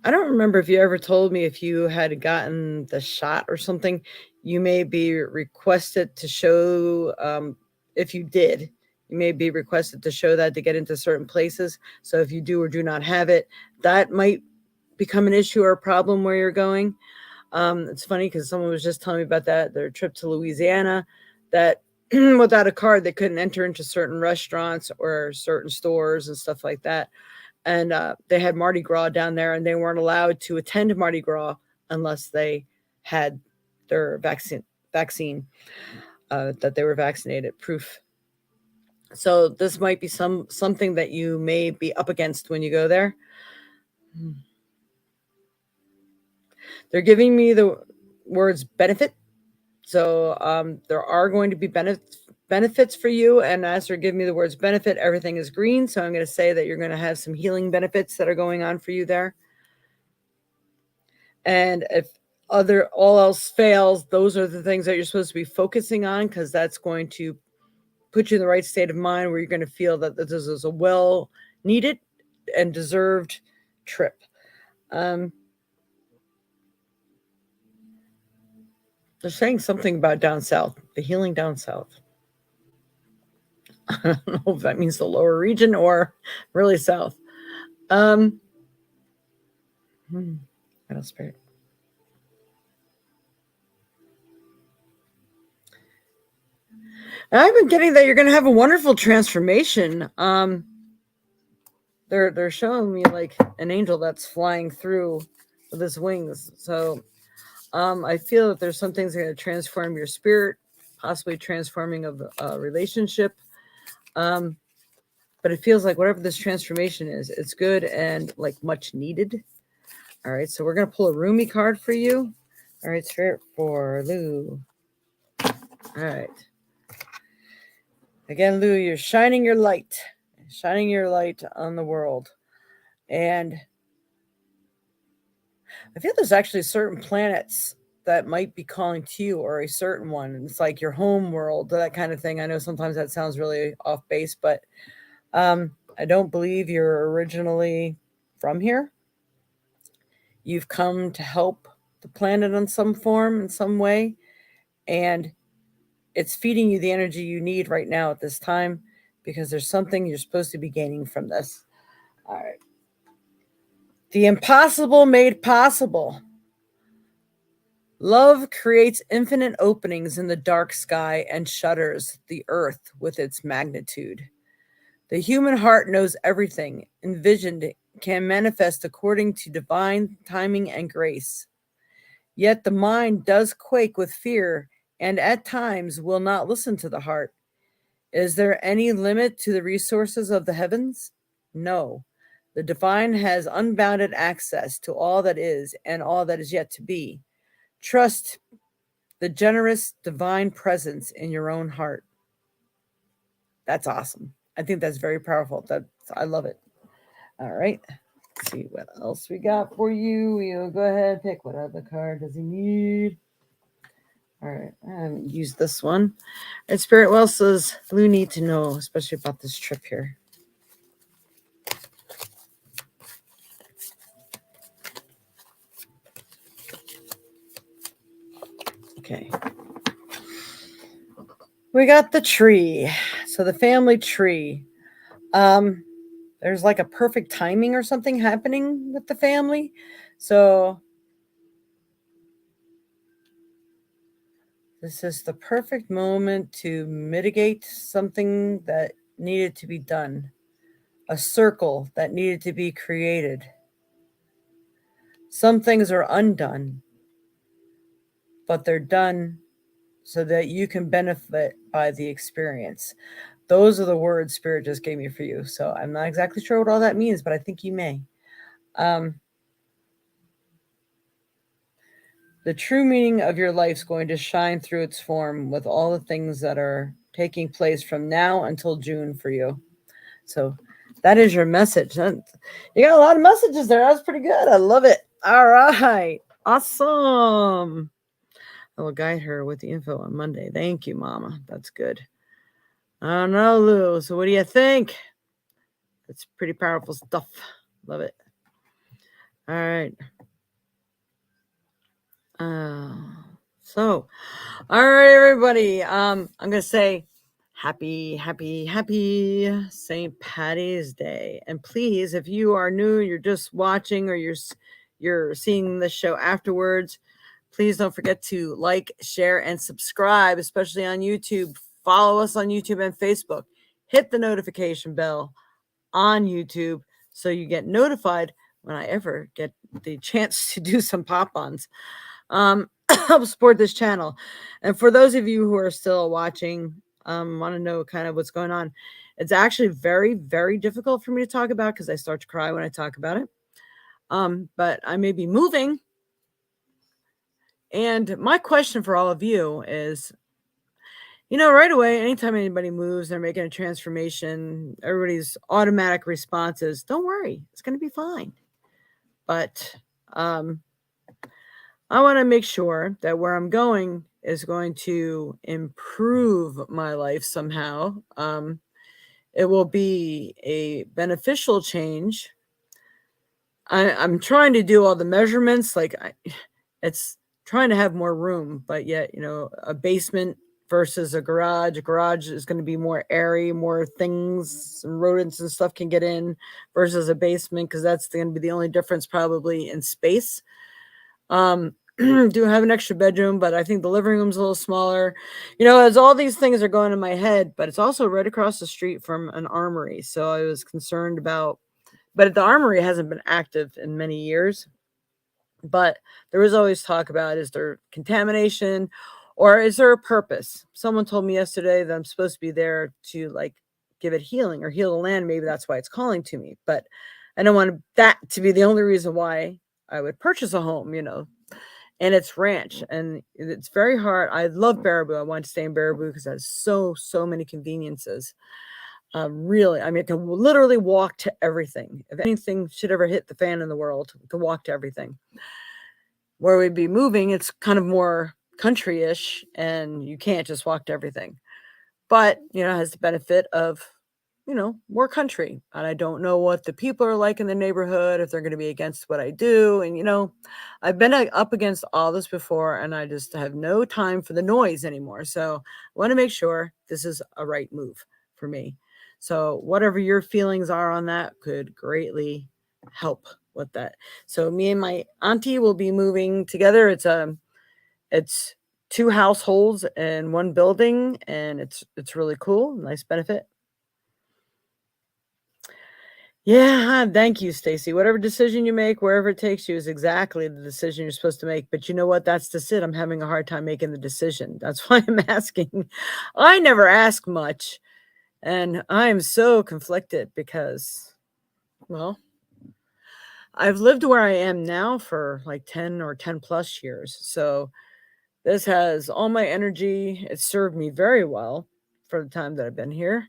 I don't remember if you ever told me if you had gotten the shot or something. You may be requested to show, if you did, you may be requested to show that to get into certain places. So if you do or do not have it, that might become an issue or a problem where you're going. It's funny because someone was just telling me about that, their trip to Louisiana, that without a card, they couldn't enter into certain restaurants or certain stores and stuff like that. And they had Mardi Gras down there, and they weren't allowed to attend Mardi Gras unless they had their vaccine that they were vaccinated proof. So this might be something that you may be up against when you go there. They're giving me the words benefit. So there are going to be benefits for you. And as they're giving me the words benefit, everything is green. So I'm going to say that you're going to have some healing benefits that are going on for you there. And if all else fails, those are the things that you're supposed to be focusing on because that's going to put you in the right state of mind where you're going to feel that this is a well needed and deserved trip. They're saying something about down south, the healing down south. I don't know if that means the lower region or really south. What else, Spirit? I've been getting that you're going to have a wonderful transformation. They're showing me like an angel that's flying through with his wings. So I feel that there's some things that are going to transform your spirit, possibly transforming of a relationship. But it feels like whatever this transformation is, it's good and like much needed. All right, so we're going to pull a Rumi card for you. All right, Spirit for Lou. All right. Again, Lou, you're shining your light on the world. And I feel there's actually certain planets that might be calling to you or a certain one. It's like your home world, that kind of thing. I know sometimes that sounds really off base, but I don't believe you're originally from here. You've come to help the planet in some form, in some way, and it's feeding you the energy you need right now at this time because there's something you're supposed to be gaining from this. All right. The impossible made possible. Love creates infinite openings in the dark sky and shudders the earth with its magnitude. The human heart knows everything, envisioned, can manifest according to divine timing and grace. Yet the mind does quake with fear and at times will not listen to the heart. Is there any limit to the resources of the heavens? No. The divine has unbounded access to all that is and all that is yet to be. Trust the generous divine presence in your own heart. That's awesome. I think that's very powerful. I love it. All right. Let's see what else we got for you. You'll go ahead, pick what other card does he need. All right, I haven't used this one. And Spirit Well says, we need to know, especially about this trip here. Okay. We got the tree. So the family tree. There's like a perfect timing or something happening with the family. So this is the perfect moment to mitigate something that needed to be done, a circle that needed to be created. Some things are undone, but they're done so that you can benefit by the experience. Those are the words Spirit just gave me for you. So I'm not exactly sure what all that means, but I think you may. The true meaning of your life is going to shine through its form with all the things that are taking place from now until June for you. So that is your message. You got a lot of messages there. That was pretty good. I love it. All right. Awesome. I will guide her with the info on Monday. Thank you, Mama. That's good. I don't know, Lou. So what do you think? It's pretty powerful stuff. Love it. All right. So, all right, everybody. I'm gonna say happy St. Patty's Day. And please, if you are new, you're just watching, or you're seeing the show afterwards, please don't forget to like, share, and subscribe, especially on YouTube. Follow us on YouTube and Facebook. Hit the notification bell on YouTube so you get notified when I ever get the chance to do some pop-ons. Help support this channel. And for those of you who are still watching, want to know kind of what's going on, it's actually very, very difficult for me to talk about because I start to cry when I talk about it. But I may be moving. And my question for all of you is, right away, anytime anybody moves, they're making a transformation, everybody's automatic response is, don't worry, it's going to be fine. But I want to make sure that where I'm going is going to improve my life somehow. It will be a beneficial change. I'm trying to do all the measurements. It's trying to have more room, but yet, a basement versus a garage. A garage is going to be more airy, more things, and rodents and stuff can get in, versus a basement, because that's going to be the only difference probably in space. Do have an extra bedroom, but I think the living room's a little smaller. As all these things are going in my head, but it's also right across the street from an armory. So I was concerned about, but the armory hasn't been active in many years. But there was always talk about, is there contamination or is there a purpose? Someone told me yesterday that I'm supposed to be there to give it healing or heal the land. Maybe that's why it's calling to me, but I don't want that to be the only reason why I would purchase a home, and it's ranch, and it's very hard. I love Baraboo. I want to stay in Baraboo because it has so many conveniences. Really, I can literally walk to everything. If anything should ever hit the fan in the world, to walk to everything. Where we'd be moving, it's kind of more country-ish, and you can't just walk to everything. But, it has the benefit of, more country. And I don't know what the people are like in the neighborhood, if they're going to be against what I do. And, I've been up against all this before, and I just have no time for the noise anymore. So I want to make sure this is a right move for me. So whatever your feelings are on that could greatly help with that. So me and my auntie will be moving together. It's 2 households in one building, and it's really cool. Nice benefit. Yeah, thank you, Stacy. Whatever decision you make, wherever it takes you, is exactly the decision you're supposed to make. But you know what? That's just it. I'm having a hard time making the decision. That's why I'm asking. I never ask much, and I'm so conflicted because, well, I've lived where I am now for 10 or 10 plus years. So this has all my energy. It served me very well for the time that I've been here.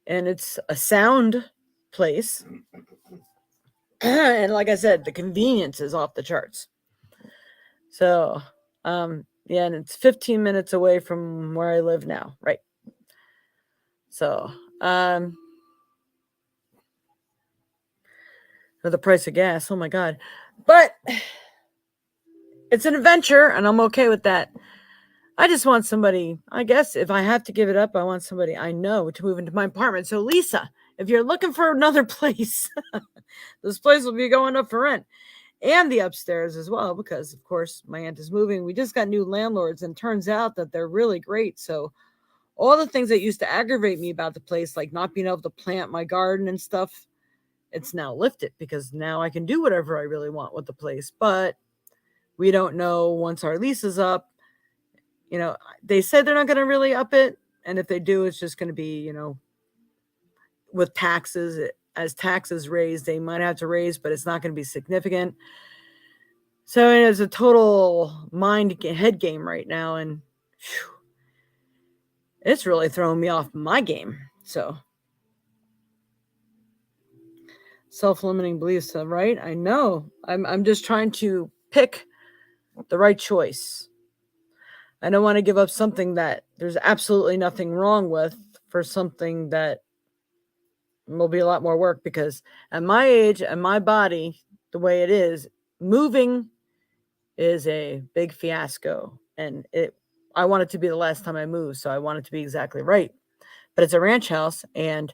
And it's a sound place. And like I said, the convenience is off the charts. So, yeah, and it's 15 minutes away from where I live now, right? So, for the price of gas, oh my God. But it's an adventure, and I'm okay with that. I just want somebody, I guess, if I have to give it up, I want somebody I know to move into my apartment. So, Lisa, if you're looking for another place, this place will be going up for rent. And the upstairs as well, because of course my aunt is moving. We just got new landlords, and turns out that they're really great. So all the things that used to aggravate me about the place, like not being able to plant my garden and stuff, it's now lifted because now I can do whatever I really want with the place. But we don't know once our lease is up. They said they're not going to really up it, and if they do, it's just going to be, with taxes. As taxes raise, they might have to raise, but it's not going to be significant. So it is a total head game right now, and it's really throwing me off my game. So self-limiting beliefs, right? I know. I'm just trying to pick the right choice. I don't want to give up something that there's absolutely nothing wrong with for something that will be a lot more work, because at my age and my body, the way it is, moving is a big fiasco, and I want it to be the last time I move, so I want it to be exactly right. But it's a ranch house, and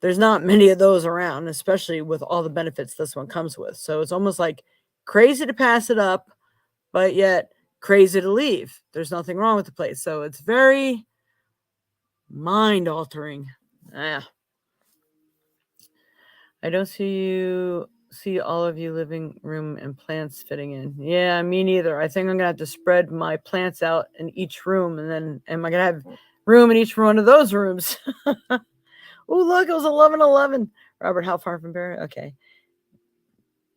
there's not many of those around, especially with all the benefits this one comes with. So it's almost like crazy to pass it up, but yet crazy to leave. There's nothing wrong with the place. So it's very mind altering. I don't see all of you living room and plants fitting in. Yeah, me neither. I think I'm gonna have to spread my plants out in each room, and then am I gonna have room in each one of those rooms? Oh, look, it was 11:11. Robert, how far from Barry? Okay.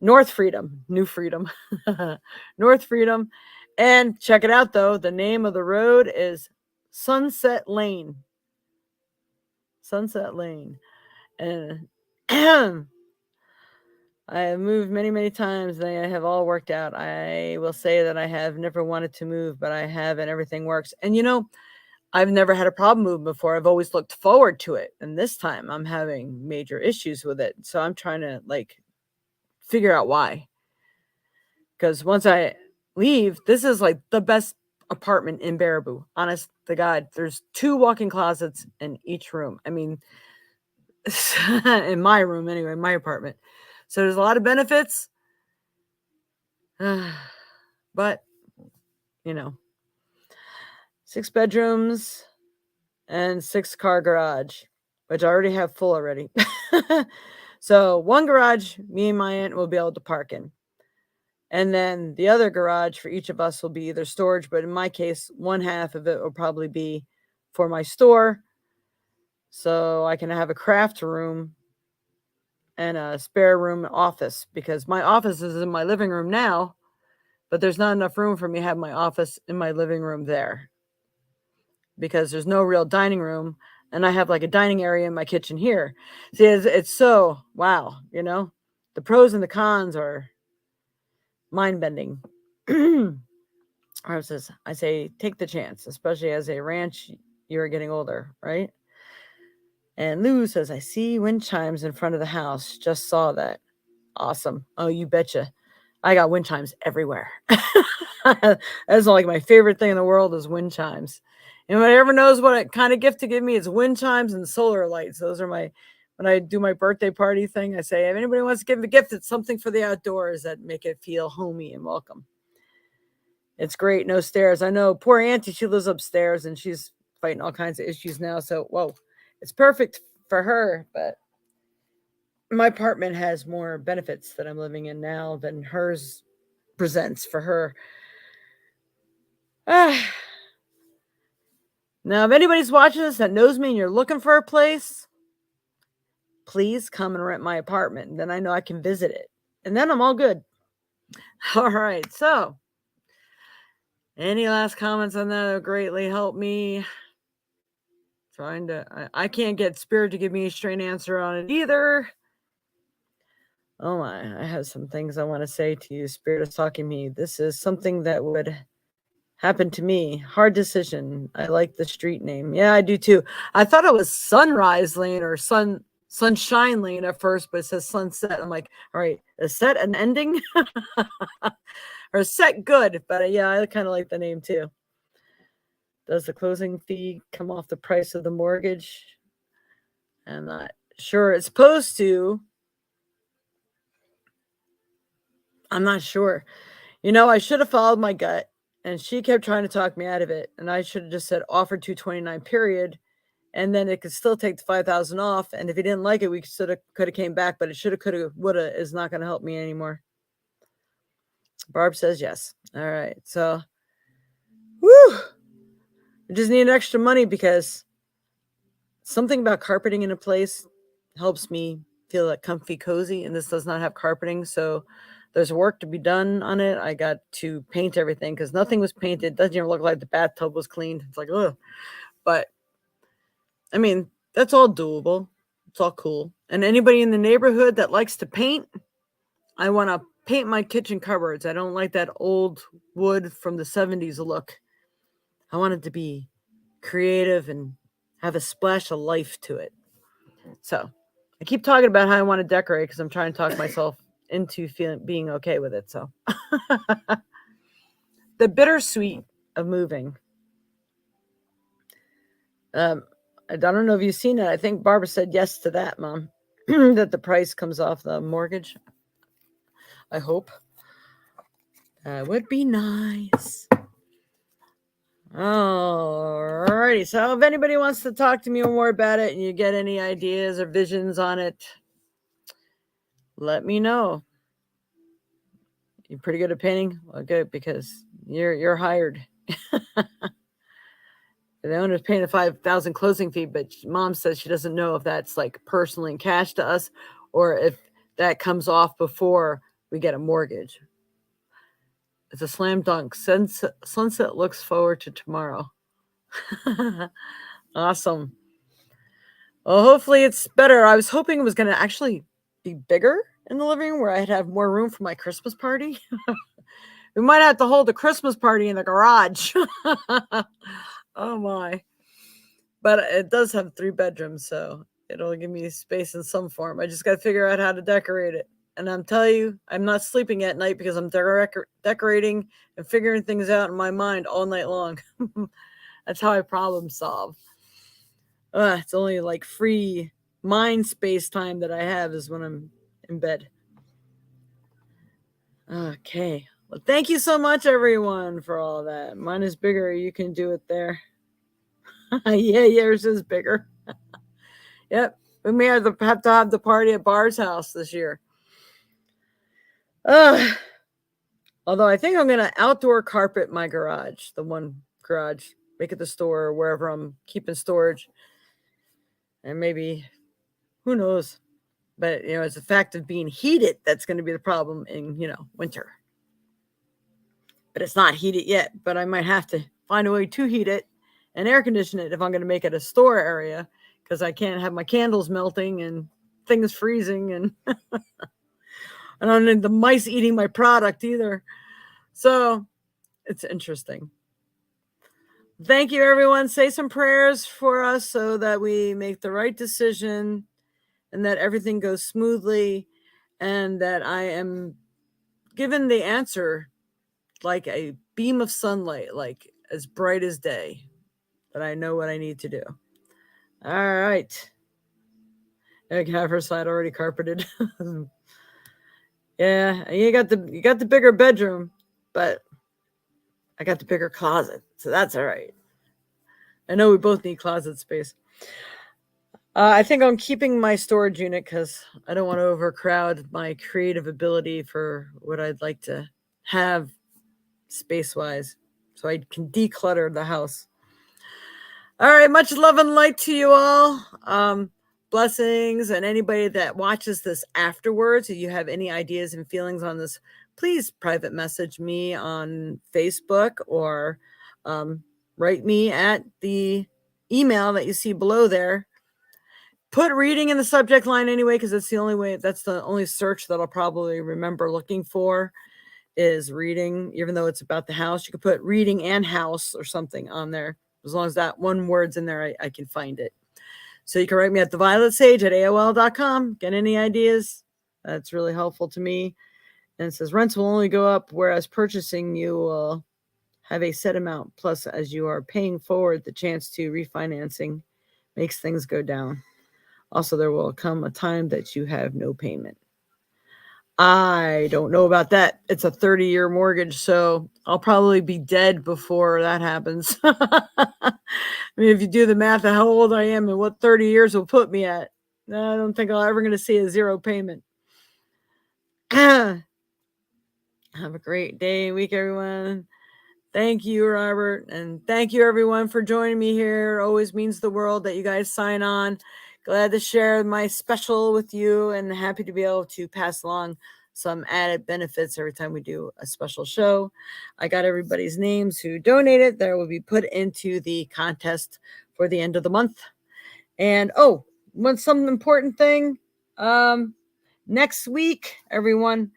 North Freedom, New Freedom, North Freedom. And check it out, though. The name of the road is Sunset Lane. Sunset Lane. And I have moved many, many times. They have all worked out. I will say that I have never wanted to move, but I have, and everything works. And I've never had a problem moving before. I've always looked forward to it. And this time I'm having major issues with it. So I'm trying to figure out why. Because once I leave, this is like the best apartment in Baraboo. Honest to God, there's 2 walk-in closets in each room. I mean, in my room anyway, my apartment. So there's a lot of benefits. But, 6 bedrooms and 6-car garage, which I already have full already. So 1 garage, me and my aunt will be able to park in. And then the other garage for each of us will be either storage, but in my case, 1/2 of it will probably be for my store. So I can have a craft room and a spare room office, because my office is in my living room now, but there's not enough room for me to have my office in my living room there, because there's no real dining room, and I have like a dining area in my kitchen here. See, it's so, wow, the pros and the cons are mind-bending. I say, take the chance, especially as a ranch, you're getting older, right? And Lou says, I see wind chimes in front of the house. Just saw that. Awesome. Oh, you betcha. I got wind chimes everywhere. That's like my favorite thing in the world is wind chimes. Anybody ever knows what kind of gift to give me? It's wind chimes and solar lights. Those are when I do my birthday party thing, I say, if anybody wants to give me a gift, it's something for the outdoors that make it feel homey and welcome. It's great. No stairs. I know poor auntie, she lives upstairs and she's fighting all kinds of issues now. So, whoa, it's perfect for her. But my apartment has more benefits that I'm living in now than hers presents for her. Now, if anybody's watching this that knows me and you're looking for a place, please come and rent my apartment. And then I know I can visit it. And then I'm all good. All right. So, any last comments on that will greatly help me. I can't get Spirit to give me a straight answer on it either. Oh my, I have some things I want to say to you. Spirit is talking to me. This is something that would happen to me. Hard decision. I like the street name. Yeah, I do too. I thought it was Sunrise Lane or Sunshine Lane at first, but it says Sunset. I'm like, all right, is set an ending? Or set good? But yeah, I kind of like the name too. Does the closing fee come off the price of the mortgage? I'm not sure. It's supposed to. I'm not sure. You know, I should have followed my gut, and she kept trying to talk me out of it, and I should have just said offer 229 period, and then it could still take the 5,000 off. And if he didn't like it, we could have came back, but it should have, could have, would have is not going to help me anymore. Barb says yes. All right, so, woo! I just need extra money because something about carpeting in a place helps me feel like comfy, cozy, and this does not have carpeting, so there's work to be done on it. I got to paint everything because nothing was painted. Doesn't even look like the bathtub was cleaned. It's like, ugh. But I mean, that's all doable. It's all cool. And anybody in the neighborhood that likes to paint, I want to paint my kitchen cupboards. I don't like that old wood from the 70s look. I want it to be creative and have a splash of life to it. So I keep talking about how I want to decorate because I'm trying to talk myself into being okay with it. So the bittersweet of moving. I don't know if you've seen it. I think Barbara said yes to that, Mom. That the price comes off the mortgage. I hope. That would be nice. Alrighty. So if anybody wants to talk to me more about it and you get any ideas or visions on it, let me know. You're pretty good at painting? Well, good, because you're hired. The owner's paying the 5,000 closing fee, but Mom says she doesn't know if that's like personally in cash to us or if that comes off before we get a mortgage. It's a slam dunk. Sunset looks forward to tomorrow. Awesome. Well, hopefully it's better. I was hoping it was going to actually be bigger in the living room where I'd have more room for my Christmas party. We might have to hold a Christmas party in the garage. Oh my. But it does have 3 bedrooms, so it'll give me space in some form. I just got to figure out how to decorate it. And I'm telling you, I'm not sleeping at night because I'm decorating and figuring things out in my mind all night long. That's how I problem solve. It's only like free mind space time that I have is when I'm in bed. Okay. Well, thank you so much, everyone, for all that. Mine is bigger. You can do it there. Yeah, yours is bigger. Yep. We may have to have the party at Bar's house this year. Although I think I'm going to outdoor carpet my garage, the one garage, make it the store or wherever I'm keeping storage. And maybe, who knows? But, it's the fact of being heated that's going to be the problem in, winter. But it's not heated yet, but I might have to find a way to heat it and air condition it if I'm going to make it a store area because I can't have my candles melting and things freezing and I don't need the mice eating my product either. So it's interesting. Thank you, everyone. Say some prayers for us so that we make the right decision and that everything goes smoothly and that I am given the answer like a beam of sunlight, like as bright as day, that I know what I need to do. All right. I have her side already carpeted. Yeah, you got the bigger bedroom, but I got the bigger closet, so that's all right. I know we both need closet space. I think I'm keeping my storage unit because I don't want to overcrowd my creative ability for what I'd like to have space-wise, so I can declutter the house. All right, much love and light to you all. Blessings, and anybody that watches this afterwards, if you have any ideas and feelings on this, please private message me on Facebook or write me at the email that you see below there. Put reading in the subject line anyway, because that's the only search that I'll probably remember looking for is reading. Even though it's about the house, you could put reading and house or something on there. As long as that one word's in there, I can find it. So you can write me at thevioletSage@aol.com. Get any ideas? That's really helpful to me. And it says rents will only go up, whereas purchasing you will have a set amount. Plus, as you are paying forward, the chance to refinancing makes things go down. Also, there will come a time that you have no payment. I don't know about that. It's a 30-year mortgage, so I'll probably be dead before that happens. I mean, if you do the math of how old I am and what 30 years will put me at, I don't think I'm ever going to see a zero payment. Have a great day and week, everyone. Thank you, Robert. And thank you, everyone, for joining me here. It always means the world that you guys sign on. Glad to share my special with you and happy to be able to pass along some added benefits every time we do a special show. I got everybody's names who donated. That will be put into the contest for the end of the month. And some important thing. Next week, everyone,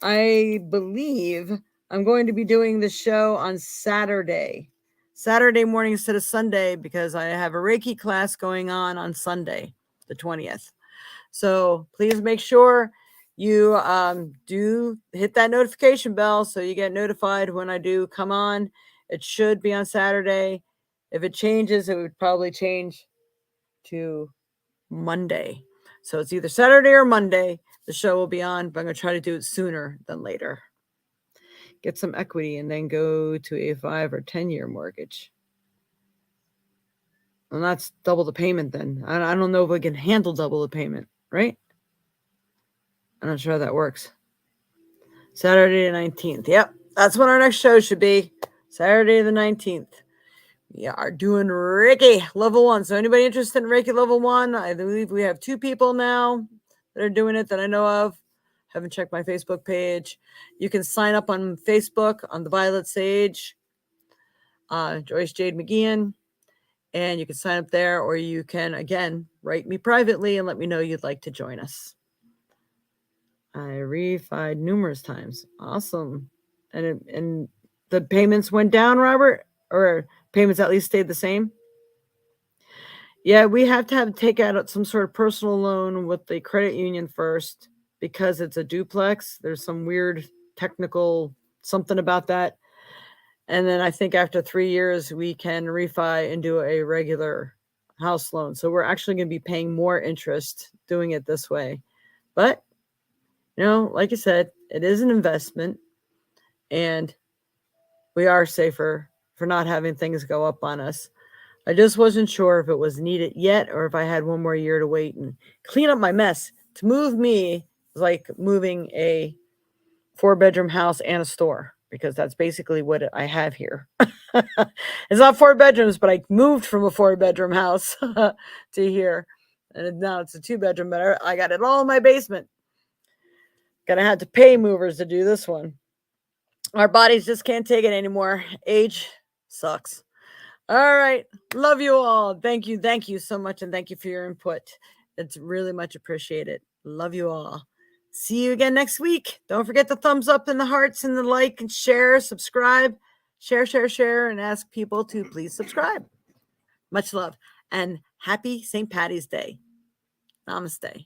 I believe I'm going to be doing the show on Saturday morning instead of Sunday, because I have a Reiki class going on Sunday, the 20th. So please make sure you do hit that notification bell so you get notified when I do come on. It should be on Saturday. If it changes, it would probably change to Monday. So it's either Saturday or Monday the show will be on, but I'm going to try to do it sooner than later. Get some equity and then go to a 5 or 10-year mortgage. And that's double the payment then. I don't know if we can handle double the payment, right? I'm not sure how that works. Saturday the 19th. Yep, that's when our next show should be. Saturday the 19th. We are doing Reiki level 1. So anybody interested in Reiki level 1, I believe we have 2 people now that are doing it that I know of. Haven't checked my Facebook page. You can sign up on Facebook on the Violet Sage, Joyce Jade McGeehan, and you can sign up there, or you can, again, write me privately and let me know you'd like to join us. I refied numerous times. Awesome. And the payments went down, Robert? Or payments at least stayed the same? Yeah, we have to take out some sort of personal loan with the credit union first because it's a duplex. There's some weird technical something about that. And then I think after 3 years, we can refi and do a regular house loan. So we're actually going to be paying more interest doing it this way. But, like I said, it is an investment and we are safer for not having things go up on us. I just wasn't sure if it was needed yet or if I had one more year to wait and clean up my mess. To move me is like moving a 4-bedroom house and a store, because that's basically what I have here. It's not 4 bedrooms, but I moved from a 4-bedroom house to here. And now it's a 2-bedroom, but I got it all in my basement. Gonna have to pay movers to do this one. Our bodies just can't take it anymore. Age sucks. All right. Love you all. Thank you. Thank you so much. And thank you for your input. It's really much appreciated. Love you all. See you again next week. Don't forget the thumbs up and the hearts and the like and share, subscribe, share, and ask people to please subscribe. Much love and happy St. Patty's Day. Namaste.